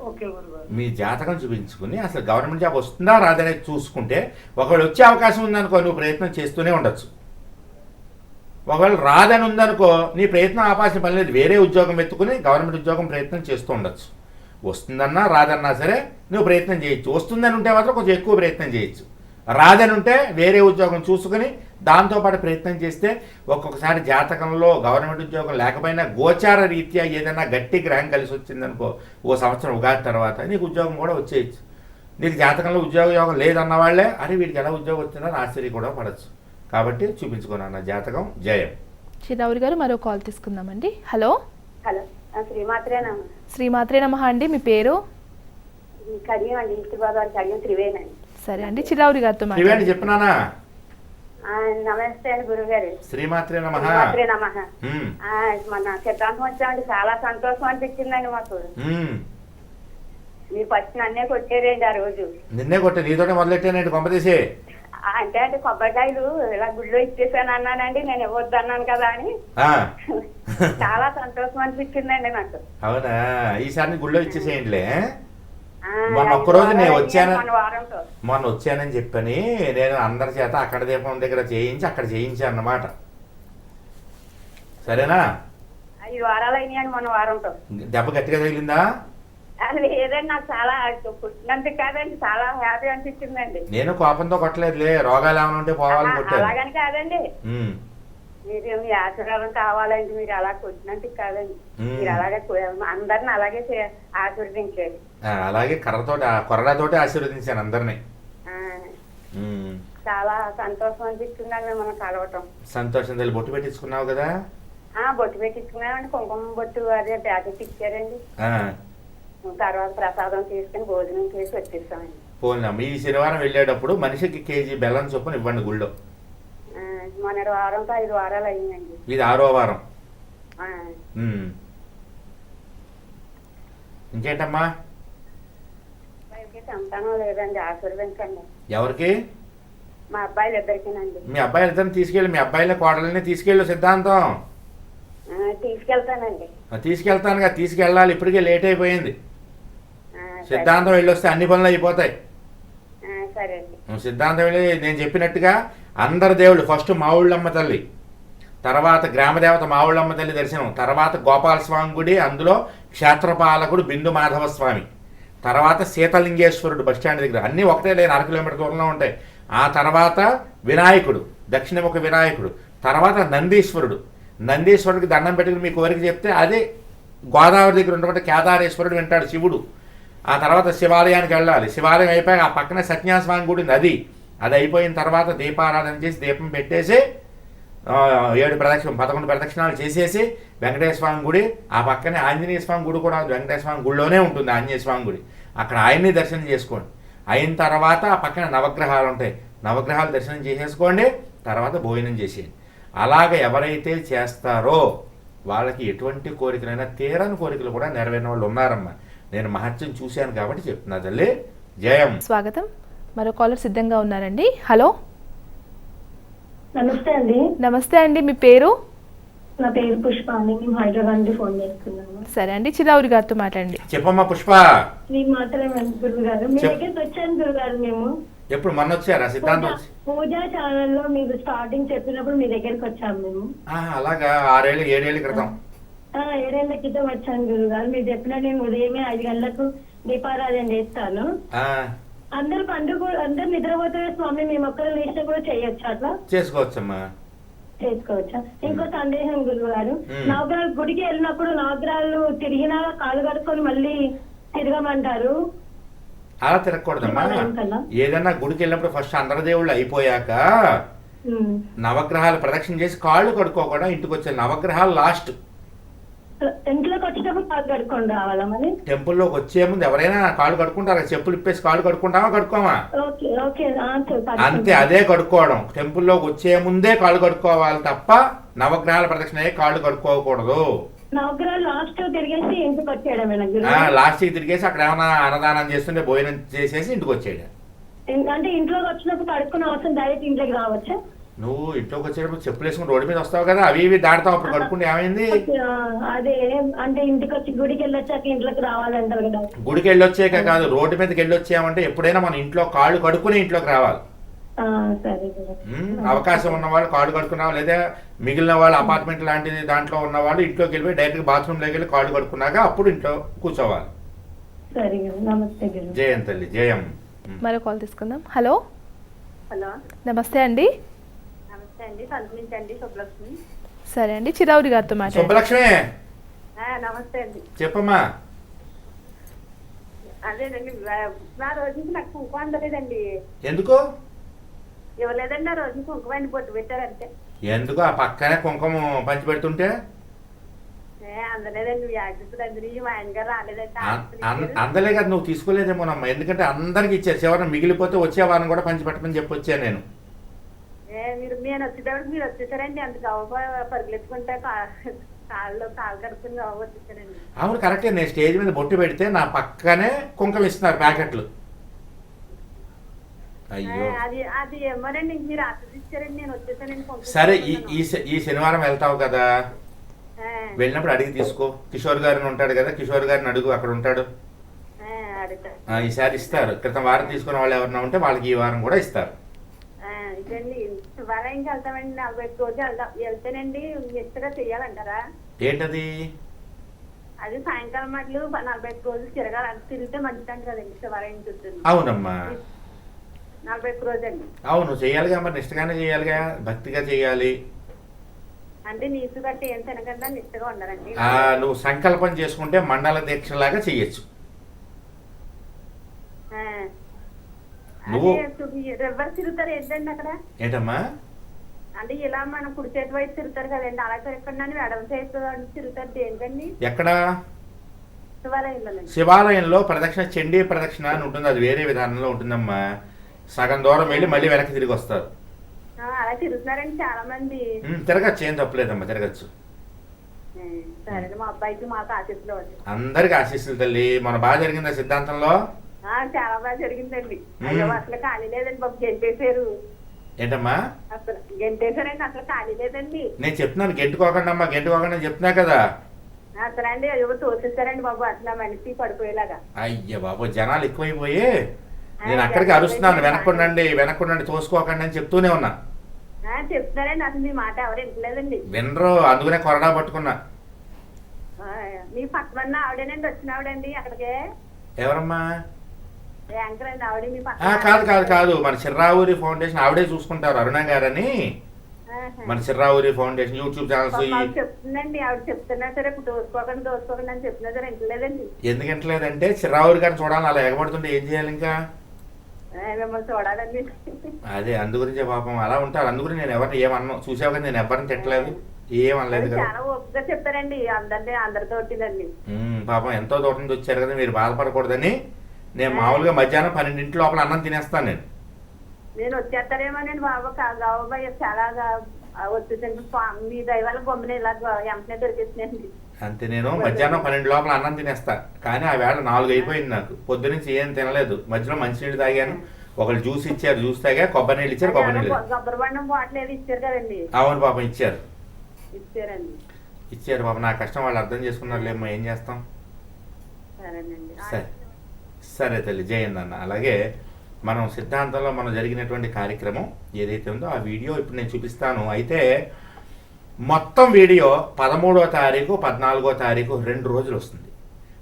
ఓకే గురుగారు. మీ జాతకం చూపించుకుని అసలు గవర్నమెంట్ జాబ్ వస్తుందా రాదనేది చూసుకుంటే, ఒకవేళ వచ్చే అవకాశం ఉందనుకో నువ్వు ప్రయత్నం చేస్తూనే ఉండొచ్చు. ఒకవేళ రాదని ఉందనుకో నీ ప్రయత్నం ఆపాల్సిన పని లేదు, వేరే ఉద్యోగం ఎత్తుకుని గవర్నమెంట్ ఉద్యోగం ప్రయత్నం చేస్తూ ఉండొచ్చు. వస్తుందన్నా రాదన్నా సరే నువ్వు ప్రయత్నం చేయొచ్చు. వస్తుందని ఉంటే మాత్రం కొంచెం ఎక్కువ ప్రయత్నం చేయొచ్చు, రాదని ఉంటే వేరే ఉద్యోగం చూసుకుని దాంతోపాటు ప్రయత్నం చేస్తే ఒక్కొక్కసారి జాతకంలో గవర్నమెంట్ ఉద్యోగం లేకపోయినా గోచార రీత్యా ఏదైనా గట్టి గ్రహం కలిసి వచ్చిందనుకో, ఓ సంవత్సరం ఉగాది తర్వాత నీకు ఉద్యోగం కూడా వచ్చేయచ్చు. నీకు జాతకంలో ఉద్యోగ యోగం లేదన్న వాళ్ళే అరే వీడికి ఎలా ఉద్యోగం వచ్చిందని ఆశ్చర్య కూడా పడచ్చు. కాబట్టి చూపించుకున్నాను జాతకం. జయం. చిదావురి గారు, మరో కాల్ తీసుకుందామండి. హలో. హలో, శ్రీమాత్రేనమ్మా. శ్రీమాత్రే నమః అండి, మీ పేరు? కడియం అండి, ఈస్ట్ గోదావరి కడియం త్రివేణి. సరే అండి, చిదావురి గారితో త్రివేణి మాట్లాడండి. చెప్పినానా? నమస్తే అండి గురుగారు. శ్రీమాత్రే నమః. శ్రీమాత్రే నమః. మన సిద్ధాంతం వచ్చామండి, చాలా సంతోషం అనిపించిందండి మాకు. మీరు ఫస్ట్ నన్నే కొట్టారండి ఆ రోజు. నిన్నే కొట్టే, నీతోనే మొదలెట్టానండి కొంపదీసి. అంటే కొబ్బరికాయలు ఇలా గుడిలో ఇచ్చేసాను అన్నానండి, నేను ఇవ్వద్దు అన్నాను కదా అని. చాలా సంతోషం అనిపించిందండి నాకు. అవునా, ఈసారి గుళ్ళో ఇచ్చేసేయండిలే. మొన్న ఒక్కరోజు నేను మొన్న వచ్చానని చెప్పని నేను అందరి చేత అక్కడ దీపం దగ్గర చేయించి అక్కడ చేయించాను అన్నమాట. సరేనా? 5 వారాలు అయినాయండి మొన్న వారంతో. దెబ్బ గట్టిగా తగిలిందా? లేదండి, నాకు చాలా పుట్టినందుకు కాదండి, చాలా హ్యాపీ అనిపించిందండి. నేను కోపంతో కొట్టలేదులే, రోగాలు ఏమైనా ఉంటే పోవాలని కొట్టాను. అలాగని కాదండి, మీరు మీ ఆశీర్వాదం కావాలండి, మీరు అలా కొట్టినందుకు కాదండి, మీరు అలాగే అందరిని అలాగే ఆశీర్వదించారు. అలాగే కొరడాతోటి ఆశీర్వదించాను అందరినీ. చాలా సంతోషం అనిపిస్తుందండి మనం కలవటం. సంతోషం తెలియదు. బొట్టు పెట్టించుకున్నావు కదా? బొట్టు పెట్టించుకున్నామండి, కుంకుమ బొట్టు అదే ప్యాకెట్ ఇచ్చారండి. తర్వాత ప్రసాదం తీసుకుని భోజనం చేసి వచ్చేస్తామండి. పోనీ ఈ శనివారం వెళ్ళేటప్పుడు మనిషికి కేజీ బెల్లం చొప్పున ఇవ్వండి గుళ్ళో. మొన్నటి వారంతో 5 వారాలు అయిందండి, ఇది 6వ వారం. ఇంకేంటమ్మా? సంతానం లేదండి, ఆశీర్వదించండి. ఎవరికి? మా అబ్బాయిలు ఇద్దరికినండి. మీ అబ్బాయిలు ఇద్దరిని తీసుకెళ్ళి, మీ అబ్బాయిల కోడలని తీసుకెళ్ళు సిద్ధాంతం. తీసుకెళ్తానండి. తీసుకెళ్తానుగా, తీసుకెళ్ళాలి, ఇప్పటికే లేట్ అయిపోయింది. సిద్ధాంతం వెళ్ళొస్తే అన్ని పనులు అయిపోతాయి. సరే. సిద్ధాంతం వెళ్ళి నేను చెప్పినట్టుగా అందరి దేవుళ్ళు, ఫస్ట్ మావుళ్ళమ్మ తల్లి, తర్వాత గ్రామదేవత మావుళ్ళమ్మ తల్లి దర్శనం, తర్వాత గోపాలస్వామి గుడి, అందులో క్షేత్రపాలకుడు బిందు మాధవ స్వామి, తర్వాత సీతలింగేశ్వరుడు బస్టాండ్ దగ్గర, అన్నీ ఒకటే లేని 1/2 కిలోమీటర్ దూరంలో ఉంటాయి. ఆ తర్వాత వినాయకుడు, దక్షిణముఖ వినాయకుడు, తర్వాత నందీశ్వరుడు. నందీశ్వరుడికి దండం పెట్టుకుని మీ కోరిక చెప్తే అదే గోదావరి దగ్గర ఉన్నటువంటి కేదారేశ్వరుడు వింటాడు శివుడు. ఆ తర్వాత శివాలయానికి వెళ్ళాలి. శివాలయం అయిపోయాక ఆ పక్కనే సత్యనారాయణ గుడి నది, అది అయిపోయిన తర్వాత దీపారాధన చేసి దీపం పెట్టేసి 11 ప్రదక్షిణాలు చేసేసి వెంకటేశ్వర స్వామి గుడి, ఆ పక్కనే ఆంజనేయ స్వామి గుడి కూడా వెంకటేశ్వర స్వామి గుడిలోనే ఉంటుంది. ఆంజనేయ స్వామి గుడి, అక్కడ ఆయన్ని దర్శనం చేసుకోండి. అయిన తర్వాత ఆ పక్కన నవగ్రహాలు ఉంటాయి, నవగ్రహాలు దర్శనం చేసేసుకోండి, తర్వాత భోజనం చేసేయండి. అలాగ ఎవరైతే చేస్తారో వాళ్ళకి ఎటువంటి కోరికలైనా తీరని కోరికలు కూడా నెరవేరిన వాళ్ళు ఉన్నారమ్మా. నేను మహత్యం చూశాను కాబట్టి చెప్తున్నా తల్లి. జయం. స్వాగతం. మరో కాలర్ సిద్ధంగా ఉన్నారండి. హలో, నమస్తే అండి. నమస్తే అండి, మీ పేరు? నా పేరు పుష్ప అండి. మేము హైదరాబాద్ నుండి ఫోన్ చేస్తున్నాము. సరే అండి, చిరావురి గారితో మాట్లాడండి. చెప్పమ్మా పుష్ప. మీ మాట్లాడమని గురువు గారు, మీ దగ్గరికి వచ్చాను గురువు గారు. మేము ఎప్పుడు మొన్న వచ్చారా సిద్ధాంతం? పూజా ఛానల్లో మీరు స్టార్టింగ్ చెప్పినప్పుడు మీ దగ్గరికి వచ్చాము మేము. అలాగా 6 ఏళ్ళు 7 ఏళ్ళ క్రితం. 7 ఏళ్ల క్రితం వచ్చాను గురువు గారు. మీరు చెప్పినట్టు నేను ఉదయమే 5 గంటలకు దీపారాధన చేస్తాను. అందరు అందరు నిద్రపోతే స్వామి మేము ఒక్కరు లేచినా కూడా చేయొచ్చు, అట్లా చేసుకోవచ్చమ్మా. చేసుకోవచ్చా? ఇంకో సందేహం గురువు గారు, నవగ్రహాలు గుడికి వెళ్ళినప్పుడు నవగ్రహాలు తిరిగినా కాలు కడుక్కొని మళ్ళీ తిరగమంటారు. అలా తిరగకూడదమ్మా. ఏదన్నా గుడికి వెళ్ళినప్పుడు ఫస్ట్ అందరి దేవుళ్ళు అయిపోయాక నవగ్రహాలు ప్రదక్షిణ చేసి కాళ్ళు కడుక్కోకుండా ఇంటికి వచ్చే నవగ్రహాలు లాస్ట్. ఇంట్లోకి వచ్చేటప్పుడు కాలు కడుక్కొని రావాలా? మరి టెంపుల్లోకి వచ్చే ముందు ఎవరైనా కాళ్ళు కడుక్కుంటారా? చెప్పులు ఇప్పేసి కాళ్ళు కడుక్కుంటామా కడుక్కోమా? అంతే, అదే కడుక్కోవడం. టెంపుల్లోకి వచ్చే ముందే కాళ్ళు కడుక్కోవాలి తప్ప నవగ్రహాల ప్రదక్షిణ అయ్యి కాళ్ళు కడుక్కోకూడదు. నవగ్రహాలు లాస్ట్ తిరిగేసి ఇంటికి వచ్చేయడమే. లాస్ట్ కి తిరిగేసి అక్కడ ఏమైనా అన్నదానం చేస్తుంటే భోజనం చేసేసి ఇంటికి వచ్చేయడం. అంటే ఇంట్లోకి వచ్చినప్పుడు కడుక్కునే అవసరం, డైరెక్ట్ ఇంట్లోకి రావచ్చా? నువ్వు ఇంట్లోకి వచ్చేటప్పుడు చెప్పులు వేసుకుని రోడ్డు మీద వస్తావు కదా, అవి ఇవి దాడతావు, అప్పుడు కడుక్కుంటే ఏమైంది? అదే అంటే ఇంటికి వచ్చి గుడికి వెళ్ళొచ్చాక ఇంట్లోకి రావాలంటారు కదా. గుడికి వెళ్ళొచ్చాక కాదు, రోడ్డు మీదకి వెళ్ళొచ్చామంటే ఎప్పుడైనా మన ఇంట్లో కాళ్ళు కడుక్కుని ఇంట్లోకి రావాలి. అవకాశం ఉన్నవాళ్ళు కాళ్ళు కడుక్కున్నావా, లేదా మిగిలిన వాళ్ళు అపార్ట్మెంట్ లాంటిది దాంట్లో ఉన్న వాళ్ళు ఇంట్లోకి వెళ్ళి డైరెక్ట్ బాత్రూమ్ లోకి వెళ్ళి కాళ్ళు కడుక్కున్నాక అప్పుడు ఇంట్లో కూర్చోవాలి. జయం తల్లి, జయం. మరో కాల్ తీసుకుందాం. హలో. హలో, నమస్తే అండి. నమస్తే అండి, తలుపు నుంచి అండి, శుభలక్ష్మి. సరే అండి, చిరావురి గారితో మాట్లాడండి. శుభలక్ష్మి. నమస్తే అండి. చెప్పమ్మా. అదేనండి, నా రోజు నుంచి నాకు కుంకుమ అందలేదండి. ఎందుకు ఇవ్వలేదండి? ఆ రోజు కుంకుమ అండి పొట్టు పెట్టారంటే. ఎందుకు? ఆ పక్కనే కుంకుమ పంచి పెడుతుంటే అందలేదండి. వ్యాఖ్యలు అందరి మా ఆయన గారు రాలేదండి. అందలే కదా, నువ్వు తీసుకోలేదేమోనమ్మా. ఎందుకంటే అందరికి ఇచ్చారు, చివరిని మిగిలిపోతే వచ్చే వారం కూడా పంచి పెట్టమని చెప్పి వచ్చాను నేను. నేను వచ్చేటప్పుడు మీరు వచ్చేసారండి. అంత గవ్వ పరుగులెత్తుకుంటే కాళ్ళు కడుపుని గవ్వ వచ్చేసారండి. అవును, కరెక్టే. నేను స్టేజ్ మీద బొట్టు పెడితే నా పక్కనే కుంకుమ ఇస్తున్నారు ప్యాకెట్లు. అయ్యో, అది ఏమోనండి, మీరు ఆశిస్తారండి. నేను వచ్చేసానండి. సరే, ఈ శనివారం వెళ్తావు కదా, వెళ్ళినప్పుడు అడిగి తీసుకో. కిషోర్ గారిని ఉంటాడు కదా, కిషోర్ గారిని అడుగు, అక్కడ ఉంటాడు. ఈసారి ఇస్తారు. క్రితం వారం తీసుకున్న వాళ్ళు ఎవరన్నా ఉంటే వాళ్ళకి ఈ వారం కూడా ఇస్తారు. శివాలయంకి వెళ్తామండి. 40 రోజులు వెళ్తేనండి ఎత్తుగా చెయ్యాలంటారా? ఏంటది? అది సాయంకాలం మాటలు 40 రోజులు తిరిగితే మంచిదండి కదండి శివాలయం చుట్టూ. అవునమ్మా, 40 రోజండి. అవును, చెయ్యాలిగా. మరి నిష్ఠగానే చెయ్యాలిగా, భక్తిగా చెయ్యాలి. అంటే నీసు గట్టి ఏం తినకుండా నిష్ఠగా ఉండాలండి. నువ్వు సంకల్పం చేసుకుంటే మండల దీక్షలాగా చెయ్యొచ్చు. నువ్వు రివర్స్ తిరుగుతారు ఏంటండి అక్కడ? ఏంటమ్మా? అంటే ఇలా మనం కుడి చేతి వైపు తిరుగుతారు కదండి, అలా తిరగకుండా ఎడమ చేతి తిరుగుతారు దేనికండి? ఎక్కడ? శివాలయంలో. శివాలయంలో ప్రదక్షిణ చండీ ప్రదక్షిణ అని ఉంటుంది, అది వేరే విధానంలో ఉంటుందమ్మా. సగం దూరం వెళ్ళి మళ్ళీ వెనక్కి తిరిగి వస్తారు. అలా తిరుగుతున్నారండి చాలా మంది. తిరగచ్చు, ఏం తప్పలేదమ్మా, తిరగచ్చు. సరే, మా అబ్బాయికి మాకు ఆశీస్సులు. అందరికి ఆశీస్సులు తల్లి. మన బాగా జరిగిందా సిద్ధాంతంలో? చాలా బాగా జరిగిందండి. అయ్యో, అసలు ఖాళీ లేదండి బాబు, గెంటేశారు. ఏంటమ్మా? అసలు గెంటేశారండి, అసలు ఖాళీ లేదండి. నేను చెప్తున్నాను గెంటుకోకండి అమ్మా, గెంటుకోకండి చెప్తున్నా కదా. అసలు అండి అయ్యో తోసేస్తారండి బాబు, అసలు మనిషి పడిపోయేలాగా. అయ్యో బాబు, జనాలు ఎక్కువైపోయి నేను అక్కడికి అరుస్తున్నాను, వెనక్కుండండి వెనక్కుండండి, తోసుకోకండి అని చెప్తూనే ఉన్నా. చెప్తారండి, అసలు మీ మాట ఎవరు వింటలేదండి. వినరు, అందుకనే కొరడా పట్టుకున్నా. మీ పక్కన ఆవిడేనండి వచ్చిన ఆవిడండి అక్కడికే ఎవరమ్మా? యాంకర్ అండి ఆవిడ మీ కాదు కాదు కాదు, మన చిర్రావూరి ఫౌండేషన్ ఆవిడే చూసుకుంటారు, అరుణ గారని. మన చిర్రావూరి ఫౌండేషన్ యూట్యూబ్ ఛానల్స్ చెప్తుందండి. ఆవిడ చెప్తున్నా సరే ఇప్పుడు దోసుకోకండి అని చెప్పినా సరే ఇంటలేదండి. ఎందుకు ఇంటలేదంటే చిర్రావూరి గారిని చూడాలి, అలా ఎగబడుతుంటే ఏం చేయాలి ఇంకా? మిమ్మల్ని చూడాలండి. అదే అందుగురించే పాపం అలా ఉంటారు. అందుగురించి నేను ఎవరిని ఏమన్నా చూసావు కదా, నేను ఎవరిని తిట్టలేదు, ఏమనలేదు కదా. చాలా ఓపికగా చెప్తారండి, అందరితోటిదండి. పాపం ఎంతో దూరం నుంచి వచ్చారు కదా, మీరు బాధపడకూడదని నేను మామూలుగా మధ్యాహ్నం 12 లోపల అన్నం తినేస్తాను. నేను వచ్చేస్తారేమోనండి బాబు, బాబాయ్ చాలా వచ్చేసండి మీ దైవాల బొమ్మని ఇలా వెంటనే దొరికేసినాయండి. అంతే, నేను మధ్యాహ్నం 12 లోపల అన్నం తినేస్తా, కానీ ఆ వేళ 4 అయిపోయింది నాకు. పొద్దునుంచి ఏం తినలేదు, మధ్యలో మంచినీళ్ళు తాగాను, ఒకళ్ళు జ్యూస్ ఇచ్చారు, జ్యూస్ తాగా, కొబ్బరి నీళ్ళు ఇచ్చారు, కొబ్బరి నీళ్ళు కొబ్బరి బండం బాటిల్ ఏది ఇచ్చారు కదండి. అవును పాపం ఇచ్చారు, ఇచ్చారు పాపం. నా కష్టం వాళ్ళు అర్థం చేసుకున్నారులేమ్మా, ఏం చేస్తాం. సరేనండి. సరే తల్లి, జయండి అన్న. అలాగే మనం సిద్ధాంతంలో మనం జరిగినటువంటి కార్యక్రమం ఏదైతే ఉందో ఆ వీడియో ఇప్పుడు నేను చూపిస్తాను. అయితే మొత్తం వీడియో 13వ తారీఖు 14వ తారీఖు 2 రోజులు వస్తుంది.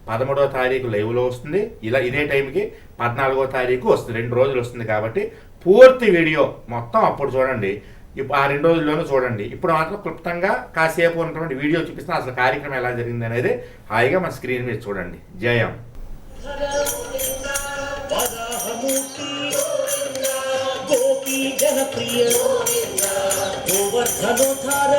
13వ తారీఖు లైవ్లో వస్తుంది, ఇలా ఇదే టైంకి 14వ తారీఖు వస్తుంది, 2 రోజులు వస్తుంది. కాబట్టి పూర్తి వీడియో మొత్తం అప్పుడు చూడండి, ఇప్పుడు ఆ 2 రోజుల్లోనూ చూడండి. ఇప్పుడు మాత్రం క్లుప్తంగా కాసేపు ఉన్నటువంటి వీడియో చూపిస్తాను, అసలు కార్యక్రమం ఎలా జరిగింది అనేది హాయిగా మన స్క్రీన్ మీద చూడండి. జయం. गोपी जनप्रिय गोवर्धनोद्धार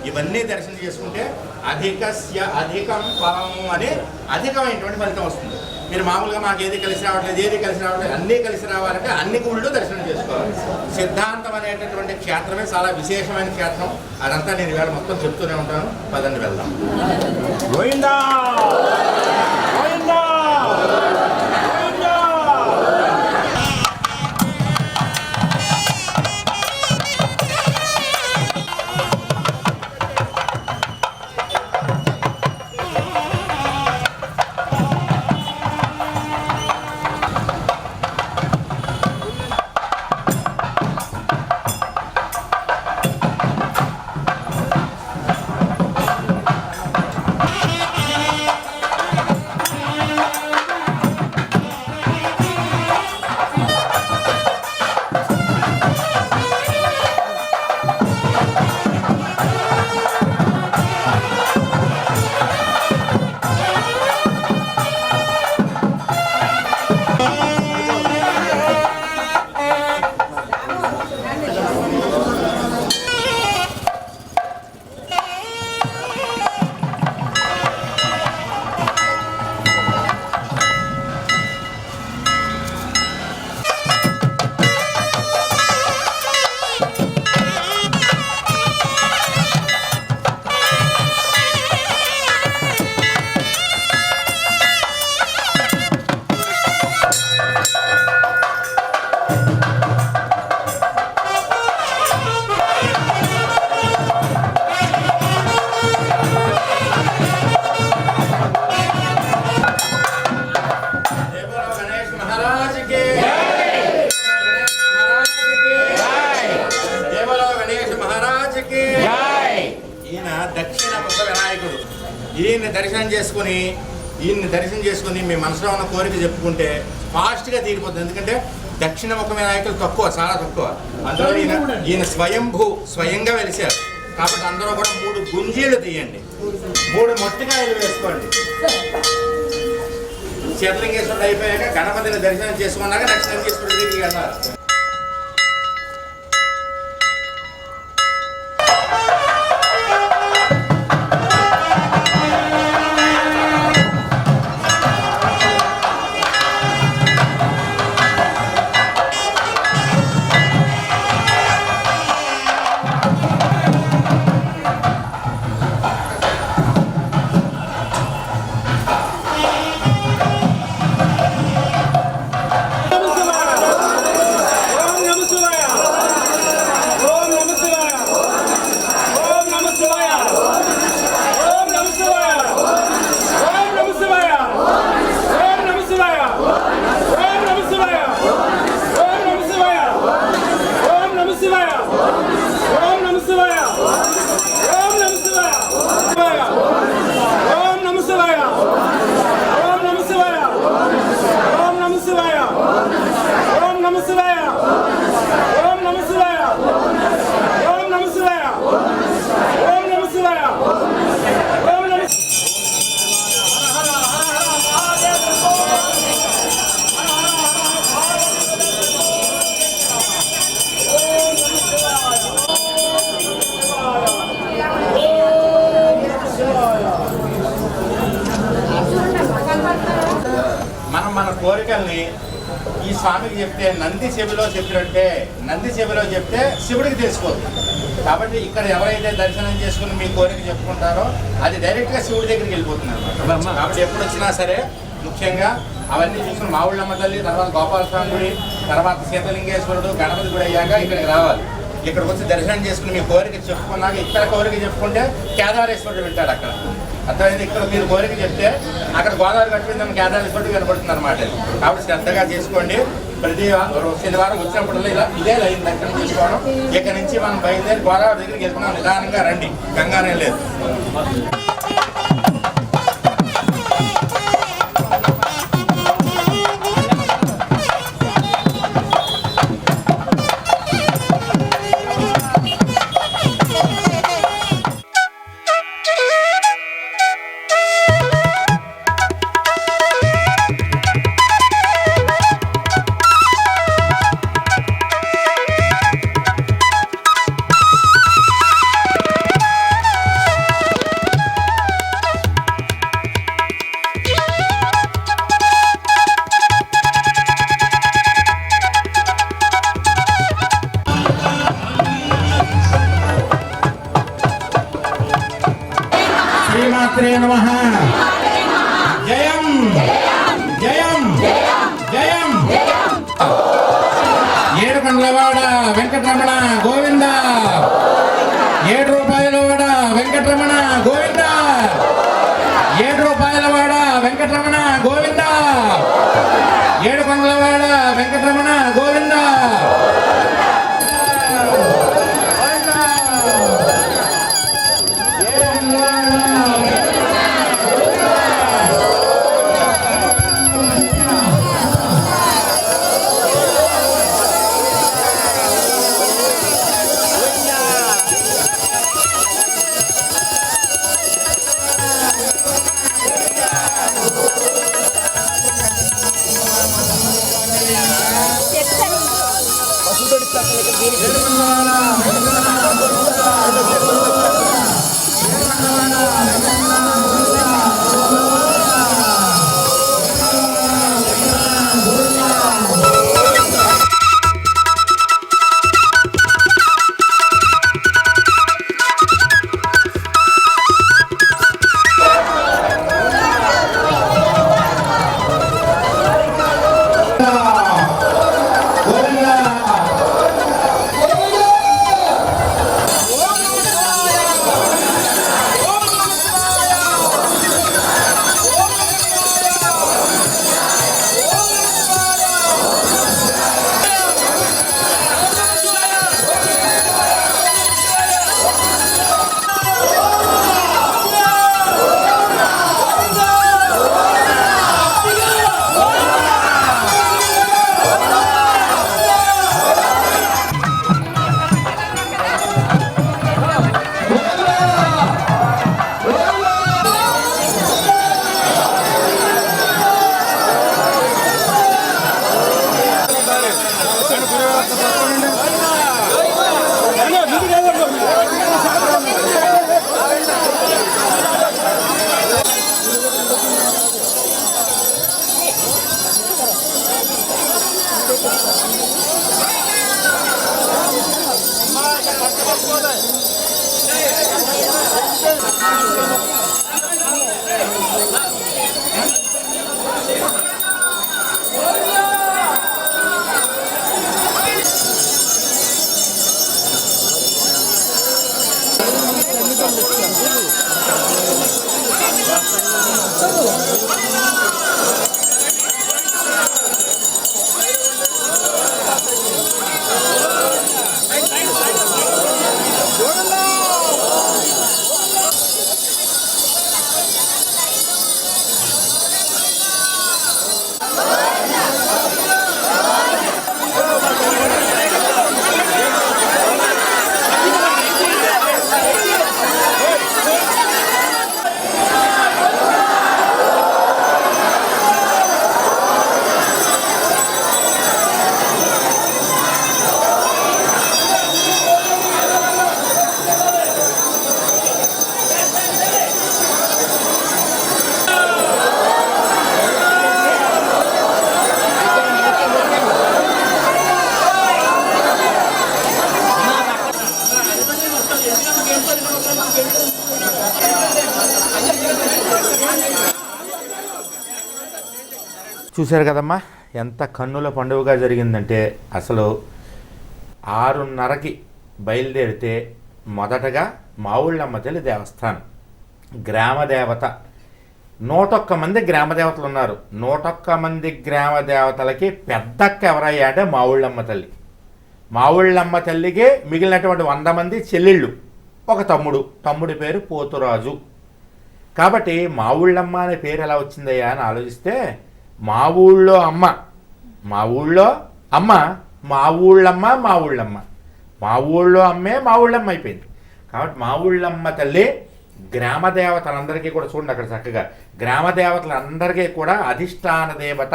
ఇవన్నీ దర్శనం చేసుకుంటే అధికం ఫలము అని అధికమైనటువంటి ఫలితం వస్తుంది. మీరు మామూలుగా మాకు ఏది కలిసి రావట్లేదు అన్నీ కలిసి రావాలంటే అన్ని గుళ్ళు దర్శనం చేసుకోవాలి. సిద్ధాంతం అనేటటువంటి క్షేత్రమే చాలా విశేషమైన క్షేత్రం. అదంతా నేను ఇవాళ మొత్తం చెప్తూనే ఉంటాను. పదండి వెళ్దాం. గోవిందా గోవిందా. महाराज के देवलो गणेश महाराज के ఈయన దక్షిణముఖ వినాయకుడు. ఈయన్ని దర్శనం చేసుకుని మీ మనసులో ఉన్న కోరిక చెప్పుకుంటే ఫాస్ట్గా తీరిపోతుంది. ఎందుకంటే దక్షిణముఖ వినాయకులు తక్కువ, చాలా తక్కువ. అందులో ఈయన స్వయంగా వెలిశారు కాబట్టి అందరూ కూడా 3 గుంజీలు తీయండి, 3 మొట్టికాయలు వేసుకోండి. శేతలింగేశ్వరుడు అయిపోయాక గణపతిని దర్శనం చేసుకున్నాక నెక్స్ట్ లింగేశ్వరుడి దగ్గరికి వెళ్ళాలి. మన కోరికల్ని ఈ స్వామికి చెప్తే నంది చెవిలో చెప్తే శివుడికి తెలిసిపోతుంది. కాబట్టి ఇక్కడ ఎవరైతే దర్శనం చేసుకుని మీ కోరిక చెప్పుకుంటారో అది డైరెక్ట్గా శివుడి దగ్గరికి వెళ్ళిపోతుంది అన్నమాట. కాబట్టి ఎప్పుడు వచ్చినా సరే ముఖ్యంగా అవన్నీ చూసుకుని మావుళ్ళమ్మ తల్లి, తర్వాత గోపాలస్వామి గుడి, తర్వాత శేతలింగేశ్వరుడు, గణపతి గుడి అయ్యాక ఇక్కడికి రావాలి. ఇక్కడికి వచ్చి దర్శనం చేసుకుని మీ కోరిక చెప్పుకున్నాక ఇక్కడ కోరిక చెప్పుకుంటే కేదారేశ్వరుడు వింటాడు అక్కడ. అర్థమైంది. ఇక్కడ మీరు కోరిక చెప్తే అక్కడ గోదావరి కట్టిందని కేదారేశ్వరుడు కనబడుతుంది అనమాట. కాబట్టి శ్రద్ధగా చేసుకోండి. ప్రతి శనివారం వచ్చినప్పుడు ఇదే లైన్ దర్శనం చేసుకోవడం. ఇక్కడ నుంచి మనం బయలుదేరి గోదావరి దగ్గరికి వెళ్తున్నాం. నిదానంగా రండి, కంగారేం లేదు. శ్రీమాత్రే నమః. జయం జయం జయం. ఏడుకొండలవాడ వెంకటరమణ గోవింద. 7 రూపాయలవాడ వెంకటరమణ గోవింద. 7 రూపాయలవాడ వెంకటరమణ గోవింద. ఏడుకొండలవాడ వెంకటరమణ గోవింద. చూశారు కదమ్మా ఎంత కన్నుల పండుగగా జరిగిందంటే, అసలు 6:30కి బయలుదేరితే మొదటగా మావుళ్ళమ్మ తల్లి దేవస్థానం, గ్రామదేవత. 101 మంది గ్రామదేవతలు ఉన్నారు. 101 మంది గ్రామదేవతలకి పెద్దక్క ఎవరయ్యా అంటే మావుళ్ళమ్మ తల్లి. మావుళ్ళమ్మ తల్లికి మిగిలినటువంటి 100 మంది చెల్లెళ్ళు, ఒక తమ్ముడి పేరు పోతురాజు. కాబట్టి మావుళ్ళమ్మ అనే పేరు ఎలా వచ్చిందయ్యా అని ఆలోచిస్తే, మా ఊళ్ళో అమ్మ, మా ఊళ్ళో అమ్మ, మా ఊళ్ళమ్మ, మా ఊళ్ళమ్మ, మా ఊళ్ళో అమ్మే మా ఊళ్ళమ్మ అయిపోయింది. కాబట్టి మా ఊళ్ళమ్మ తల్లి గ్రామదేవతలందరికీ కూడా చూడండి అక్కడ చక్కగా, గ్రామదేవతలందరికీ కూడా అధిష్టాన దేవత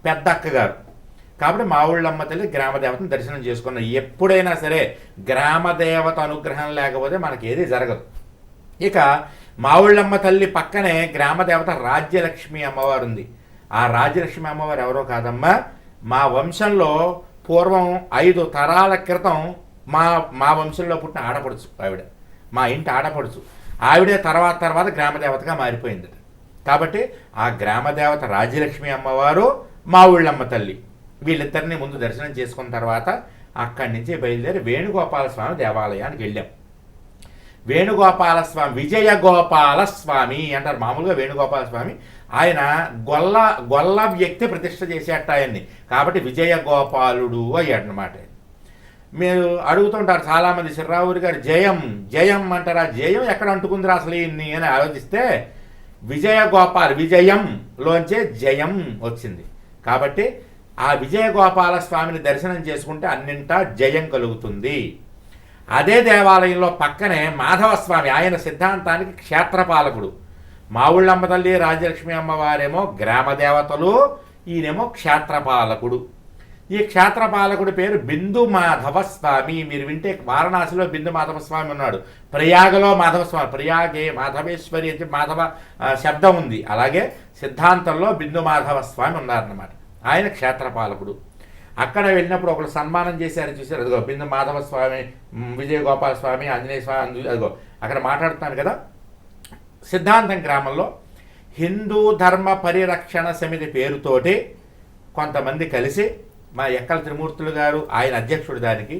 పెద్దక్క గారు. కాబట్టి మా ఊళ్ళమ్మ తల్లి గ్రామదేవతను దర్శనం చేసుకున్న. ఎప్పుడైనా సరే గ్రామదేవత అనుగ్రహం లేకపోతే మనకి ఏది జరగదు. ఇక మా ఊళ్ళమ్మ తల్లి పక్కనే గ్రామదేవత రాజ్యలక్ష్మి అమ్మవారు ఉంది. ఆ రాజ్యలక్ష్మి అమ్మవారు ఎవరో కాదమ్మా, మా వంశంలో పూర్వం 5 తరాల క్రితం మా వంశంలో పుట్టిన ఆడపడుచు ఆవిడ, మా ఇంటి ఆడపడుచు ఆవిడే తర్వాత గ్రామదేవతగా మారిపోయింది. కాబట్టి ఆ గ్రామదేవత రాజ్యలక్ష్మి అమ్మవారు, మా ఊళ్ళమ్మ తల్లి, వీళ్ళిద్దరిని ముందు దర్శనం చేసుకున్న తర్వాత అక్కడి నుంచి బయలుదేరి వేణుగోపాలస్వామి దేవాలయానికి వెళ్ళాం. వేణుగోపాలస్వామి, విజయగోపాలస్వామి అంటారు మామూలుగా వేణుగోపాలస్వామి. ఆయన గొల్ల వ్యక్తి ప్రతిష్ఠ చేసేట ఆయన్ని, కాబట్టి విజయగోపాలుడు అయ్యాడనమాట. మీరు అడుగుతుంటారు చాలామంది, చిర్రావూరి గారు జయం జయం అంటారు, ఆ జయం ఎక్కడ అంటుకుందిరా అసలు ఇన్ని అని ఆలోచిస్తే, విజయంలోంచే జయం వచ్చింది. కాబట్టి ఆ విజయగోపాలస్వామిని దర్శనం చేసుకుంటే అన్నింటా జయం కలుగుతుంది. అదే దేవాలయంలో పక్కనే మాధవస్వామి, ఆయన సిద్ధాంతానికి క్షేత్రపాలకుడు. మా ఊళ్ళమ్మ తల్లి రాజ్యలక్ష్మి అమ్మవారేమో గ్రామదేవతలు, ఈయనేమో క్షేత్రపాలకుడు. ఈ క్షేత్రపాలకుడి పేరు బిందు మాధవస్వామి. మీరు వింటే వారణాసిలో బిందు మాధవస్వామి ఉన్నాడు, ప్రయాగలో మాధవస్వామి, ప్రయాగే మాధవేశ్వరి అని మాధవ శబ్దం ఉంది. అలాగే సిద్ధాంతంలో బిందు మాధవస్వామి ఉన్నారన్నమాట. ఆయన క్షేత్రపాలకుడు. అక్కడ వెళ్ళినప్పుడు ఒకరు సన్మానం చేశారు, చూశారు, అదిగో బిందు మాధవస్వామి, విజయగోపాల స్వామి, ఆంజనేయ స్వామి, అదిగో అక్కడ మాట్లాడుతాను కదా. సిద్ధాంతం గ్రామంలో హిందూ ధర్మ పరిరక్షణ సమితి పేరుతోటి కొంతమంది కలిసి, మా ఎక్కల త్రిమూర్తులు గారు ఆయన అధ్యక్షుడు, దానికి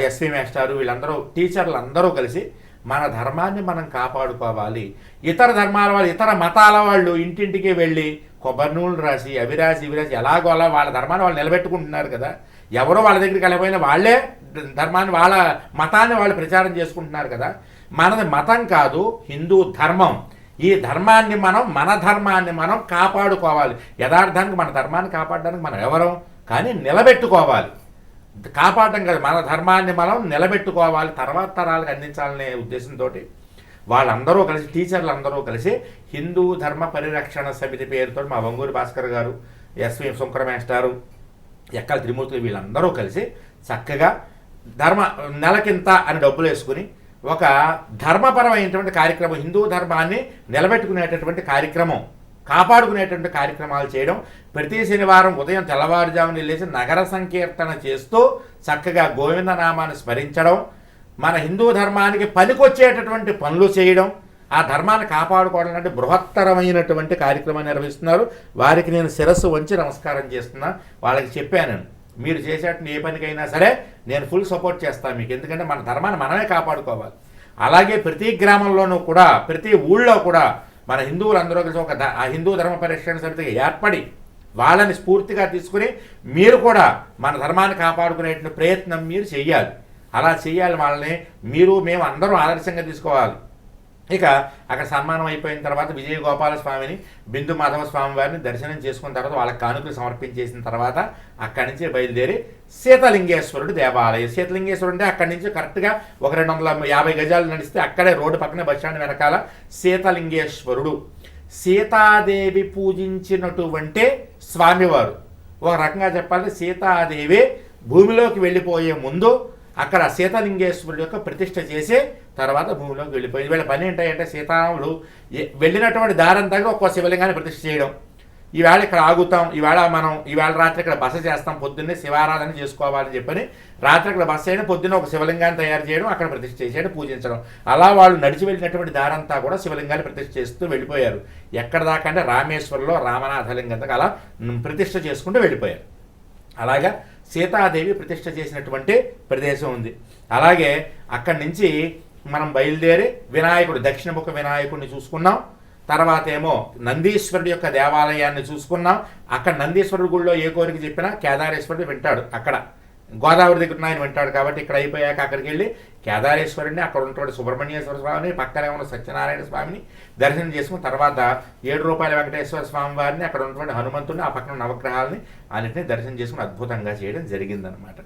ఎస్వి మేస్టారు, వీళ్ళందరూ టీచర్లు అందరూ కలిసి మన ధర్మాన్ని మనం కాపాడుకోవాలి. ఇతర ధర్మాల వాళ్ళు, ఇతర మతాల వాళ్ళు ఇంటింటికి వెళ్ళి కొబ్బరి నూనెలు రాసి అవి రాసి ఇవి రాసి ఎలాగో అలా వాళ్ళ ధర్మాన్ని వాళ్ళు నిలబెట్టుకుంటున్నారు కదా. ఎవరో వాళ్ళ దగ్గరికి వెళ్ళిపోయినా వాళ్ళే ధర్మాన్ని, వాళ్ళ మతాన్ని వాళ్ళు ప్రచారం చేసుకుంటున్నారు కదా. మనది మతం కాదు, హిందూ ధర్మం. ఈ ధర్మాన్ని మన ధర్మాన్ని మనం కాపాడుకోవాలి. యథార్థానికి మన ధర్మాన్ని కాపాడడానికి మనం ఎవరం, కానీ నిలబెట్టుకోవాలి. కాపాడటం కాదు, మన ధర్మాన్ని మనం నిలబెట్టుకోవాలి, తర్వాత తరాలకు అందించాలనే ఉద్దేశంతో వాళ్ళందరూ కలిసి, టీచర్లు అందరూ కలిసి హిందూ ధర్మ పరిరక్షణ సమితి పేరుతో మా వంగూరి భాస్కర్ గారు, ఎస్వి శంకర మేస్టారు, ఎక్కల త్రిమూర్తులు వీళ్ళందరూ కలిసి చక్కగా నెలకింత అని డబ్బులు వేసుకుని ఒక ధర్మపరమైనటువంటి కార్యక్రమం, హిందూ ధర్మాన్ని నిలబెట్టుకునేటటువంటి కార్యక్రమం, కాపాడుకునేటువంటి కార్యక్రమాలు చేయడం. ప్రతి శనివారం ఉదయం తెల్లవారుజామున లేచి నగర సంకీర్తన చేస్తూ చక్కగా గోవిందనామాన్ని స్మరించడం, మన హిందూ ధర్మానికి పనికొచ్చేటటువంటి పనులు చేయడం, ఆ ధర్మాన్ని కాపాడుకోవడం లాంటి బృహత్తరమైనటువంటి కార్యక్రమాన్ని నిర్వహిస్తున్నారు. వారికి నేను శిరస్సు వంచి నమస్కారం చేస్తున్నా. వాళ్ళకి చెప్పాను, మీరు చేసేటువంటి ఏ పనికైనా సరే నేను ఫుల్ సపోర్ట్ చేస్తాను మీకు, ఎందుకంటే మన ధర్మాన్ని మనమే కాపాడుకోవాలి. అలాగే ప్రతి గ్రామంలోనూ కూడా, ప్రతి ఊళ్ళో కూడా మన హిందువులందరూ కలిసి ఆ హిందూ ధర్మ పరిరక్షణ సమితిగా ఏర్పడి వాళ్ళని స్ఫూర్తిగా తీసుకుని మీరు కూడా మన ధర్మాన్ని కాపాడుకునేటువంటి ప్రయత్నం మీరు చెయ్యాలి. అలా చెయ్యాలి. వాళ్ళని మీరు మేము అందరూ ఆదర్శంగా తీసుకోవాలి. ఇక అక్కడ సన్మానం అయిపోయిన తర్వాత విజయ గోపాల స్వామిని, బిందు మాధవ స్వామి వారిని దర్శనం చేసుకున్న తర్వాత వాళ్ళకి కానుకలు సమర్పించేసిన తర్వాత అక్కడి నుంచి బయలుదేరి సీతలింగేశ్వరుడు దేవాలయం. సీతలింగేశ్వరుడు అంటే అక్కడి నుంచి కరెక్ట్గా ఒక 250 గజాలు నడిస్తే అక్కడే రోడ్డు పక్కన బస్టాండ్ వెనకాల సీతలింగేశ్వరుడు. సీతాదేవి పూజించినటువంటి స్వామివారు. ఒక రకంగా చెప్పాలంటే సీతాదేవి భూమిలోకి వెళ్ళిపోయే ముందు అక్కడ సీతలింగేశ్వరుడు యొక్క ప్రతిష్ఠ చేసి తర్వాత భూమిలోకి వెళ్ళిపోయింది. వీళ్ళ పని ఏంటంటే సీతారాములు వెళ్ళినటువంటి దారంతా ఒక్కో శివలింగాన్ని ప్రతిష్ఠ చేయడం. ఈవేళ ఇక్కడ ఆగుతాం, ఈవేళ రాత్రి ఇక్కడ బస చేస్తాం, పొద్దున్నే శివారాధన చేసుకోవాలని చెప్పని రాత్రి ఇక్కడ బస చేయడం, పొద్దున్న ఒక శివలింగాన్ని తయారు చేయడం, అక్కడ ప్రతిష్ఠ చేసేయడం, పూజించడం. అలా వాళ్ళు నడిచి వెళ్ళినటువంటి దారంతా కూడా శివలింగాన్ని ప్రతిష్ఠ చేస్తూ వెళ్ళిపోయారు. ఎక్కడ దాకా అంటే రామేశ్వరంలో రామనాథలింగం దాకా అలా ప్రతిష్ఠ చేసుకుంటూ వెళ్ళిపోయారు. అలాగా సీతాదేవి ప్రతిష్ఠ చేసినటువంటి ప్రదేశం ఉంది. అలాగే అక్కడి నుంచి మనం బయలుదేరి వినాయకుడు, దక్షిణముఖ వినాయకుడిని చూసుకున్నాం. తర్వాత ఏమో నందీశ్వరుడు యొక్క దేవాలయాన్ని చూసుకున్నాం. అక్కడ నందీశ్వరుడు గుడిలో ఏ కోరిక చెప్పినా కేదారేశ్వరుడు వింటాడు. అక్కడ గోదావరి దగ్గర ఆయన వింటాడు. కాబట్టి ఇక్కడ అయిపోయాక అక్కడికి వెళ్ళి కేదారేశ్వరుడిని, అక్కడ ఉన్నటువంటి సుబ్రహ్మణ్యేశ్వర స్వామిని, పక్కనే ఉన్న సత్యనారాయణ స్వామిని దర్శనం చేసుకున్న తర్వాత 7 రూపాయల వెంకటేశ్వర స్వామి వారిని, అక్కడ ఉన్నటువంటి హనుమంతుడిని, ఆ పక్కన నవగ్రహాలని అన్నింటినీ దర్శనం చేసుకుని అద్భుతంగా చేయడం జరిగిందనమాట.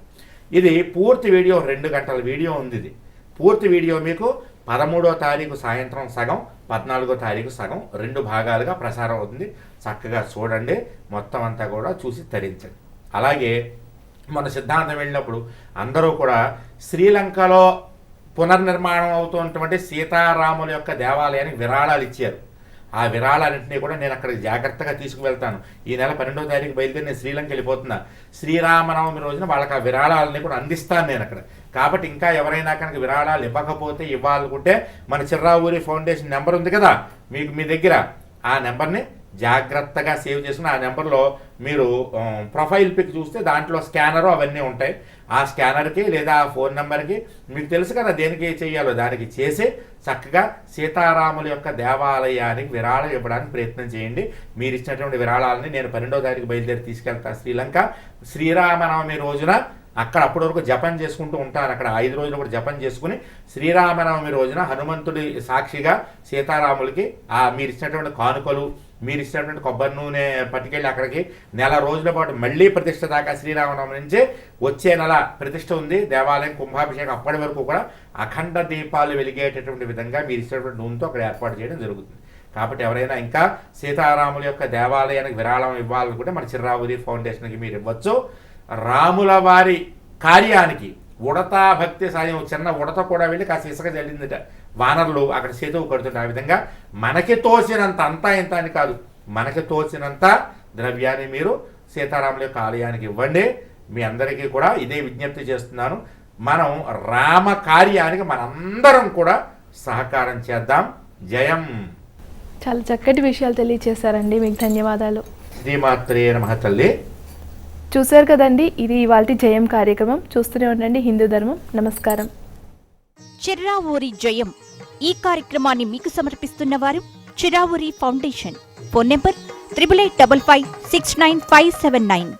ఇది పూర్తి వీడియో, 2 గంటల వీడియో ఉంది. ఇది పూర్తి వీడియో మీకు 13వ తారీఖు సాయంత్రం సగం, 14వ తారీఖు సగం 2 భాగాలుగా ప్రసారం అవుతుంది. చక్కగా చూడండి, మొత్తం అంతా కూడా చూసి తరించండి. అలాగే మన సిద్ధాంతం వెళ్ళినప్పుడు అందరూ కూడా శ్రీలంకలో పునర్నిర్మాణం అవుతున్నటువంటి సీతారాముల యొక్క దేవాలయానికి విరాళాలు ఇచ్చారు. ఆ విరాళాలన్నింటినీ కూడా నేను అక్కడికి జాగ్రత్తగా తీసుకువెళ్తాను. ఈ నెల 12వ తారీఖు బయలుదేరి నేను శ్రీలంక వెళ్ళిపోతున్నా. శ్రీరామనవమి రోజున వాళ్ళకి ఆ విరాళాలని కూడా అందిస్తాను నేను అక్కడ. కాబట్టి ఇంకా ఎవరైనా కనుక విరాళాలు ఇవ్వకపోతే, ఇవ్వాలనుకుంటే మన చిర్రావూరి ఫౌండేషన్ నెంబర్ ఉంది కదా మీ దగ్గర, ఆ నెంబర్ని జాగ్రత్తగా సేవ్ చేసుకుని ఆ నెంబర్లో మీరు ప్రొఫైల్ పిక్ చూస్తే దాంట్లో స్కానరు అవన్నీ ఉంటాయి. ఆ స్కానర్కి లేదా ఆ ఫోన్ నెంబర్కి మీకు తెలుసు కదా దేనికి చేయాలో దానికి చేసి చక్కగా సీతారాముల యొక్క దేవాలయానికి విరాళం ఇవ్వడానికి ప్రయత్నం చేయండి. మీరు ఇచ్చినటువంటి విరాళాలని నేను 12వ తారీఖు బయలుదేరి తీసుకెళ్తాను శ్రీలంక. శ్రీరామనవమి రోజున అక్కడ అప్పటి వరకు జపం చేసుకుంటూ ఉంటాను. అక్కడ 5 రోజులు కూడా జపం చేసుకుని శ్రీరామనవమి రోజున హనుమంతుడి సాక్షిగా సీతారాములకి మీరు ఇచ్చినటువంటి కానుకలు, మీరు ఇచ్చినటువంటి కొబ్బరి నూనె పట్టుకెళ్ళి అక్కడికి నెల రోజుల పాటు మళ్ళీ ప్రతిష్ఠ దాకా శ్రీరామనవమి నుంచి వచ్చే నెల ప్రతిష్ఠ ఉంది దేవాలయం, కుంభాభిషేకం. అప్పటి వరకు కూడా అఖండ దీపాలు వెలిగేటటువంటి విధంగా మీరు ఇచ్చినటువంటి నూనెతో అక్కడ ఏర్పాటు చేయడం జరుగుతుంది. కాబట్టి ఎవరైనా ఇంకా సీతారాముల యొక్క దేవాలయానికి విరాళం ఇవ్వాలనుకుంటే మన చిర్రావూరి ఫౌండేషన్కి మీరు ఇవ్వచ్చు. రాముల వారి కార్యానికి ఉడతా భక్తి సాయం, చిన్న ఉడత కూడా వెళ్ళి కాస్త ఇసుక జల్లిందిట, వానరులు అక్కడ సేతువు కడుతుంటే. ఆ విధంగా మనకి తోచినంత, అంతా ఇంత అని కాదు, మనకి తోచినంత ద్రవ్యాన్ని మీరు సీతారాముల యొక్క ఆలయానికి ఇవ్వండి. మీ అందరికీ కూడా ఇదే విజ్ఞప్తి చేస్తున్నాను. మనం రామ కార్యానికి మనందరం కూడా సహకారం చేద్దాం. జయం. చాలా చక్కటి విషయాలు తెలియజేశారండి, మీకు ధన్యవాదాలు. శ్రీమాత్రే నమః. తల్లి చూశారు కదండి, ఇది ఇవాల్టి జయం కార్యక్రమం. చూస్తూనే ఉండండి హిందూ ధర్మం. నమస్కారం. చిర్రావూరి జయం ఈ కార్యక్రమాన్ని మీకు సమర్పిస్తున్న వారు చిర్రావూరి ఫౌండేషన్. Phone number 8855569579.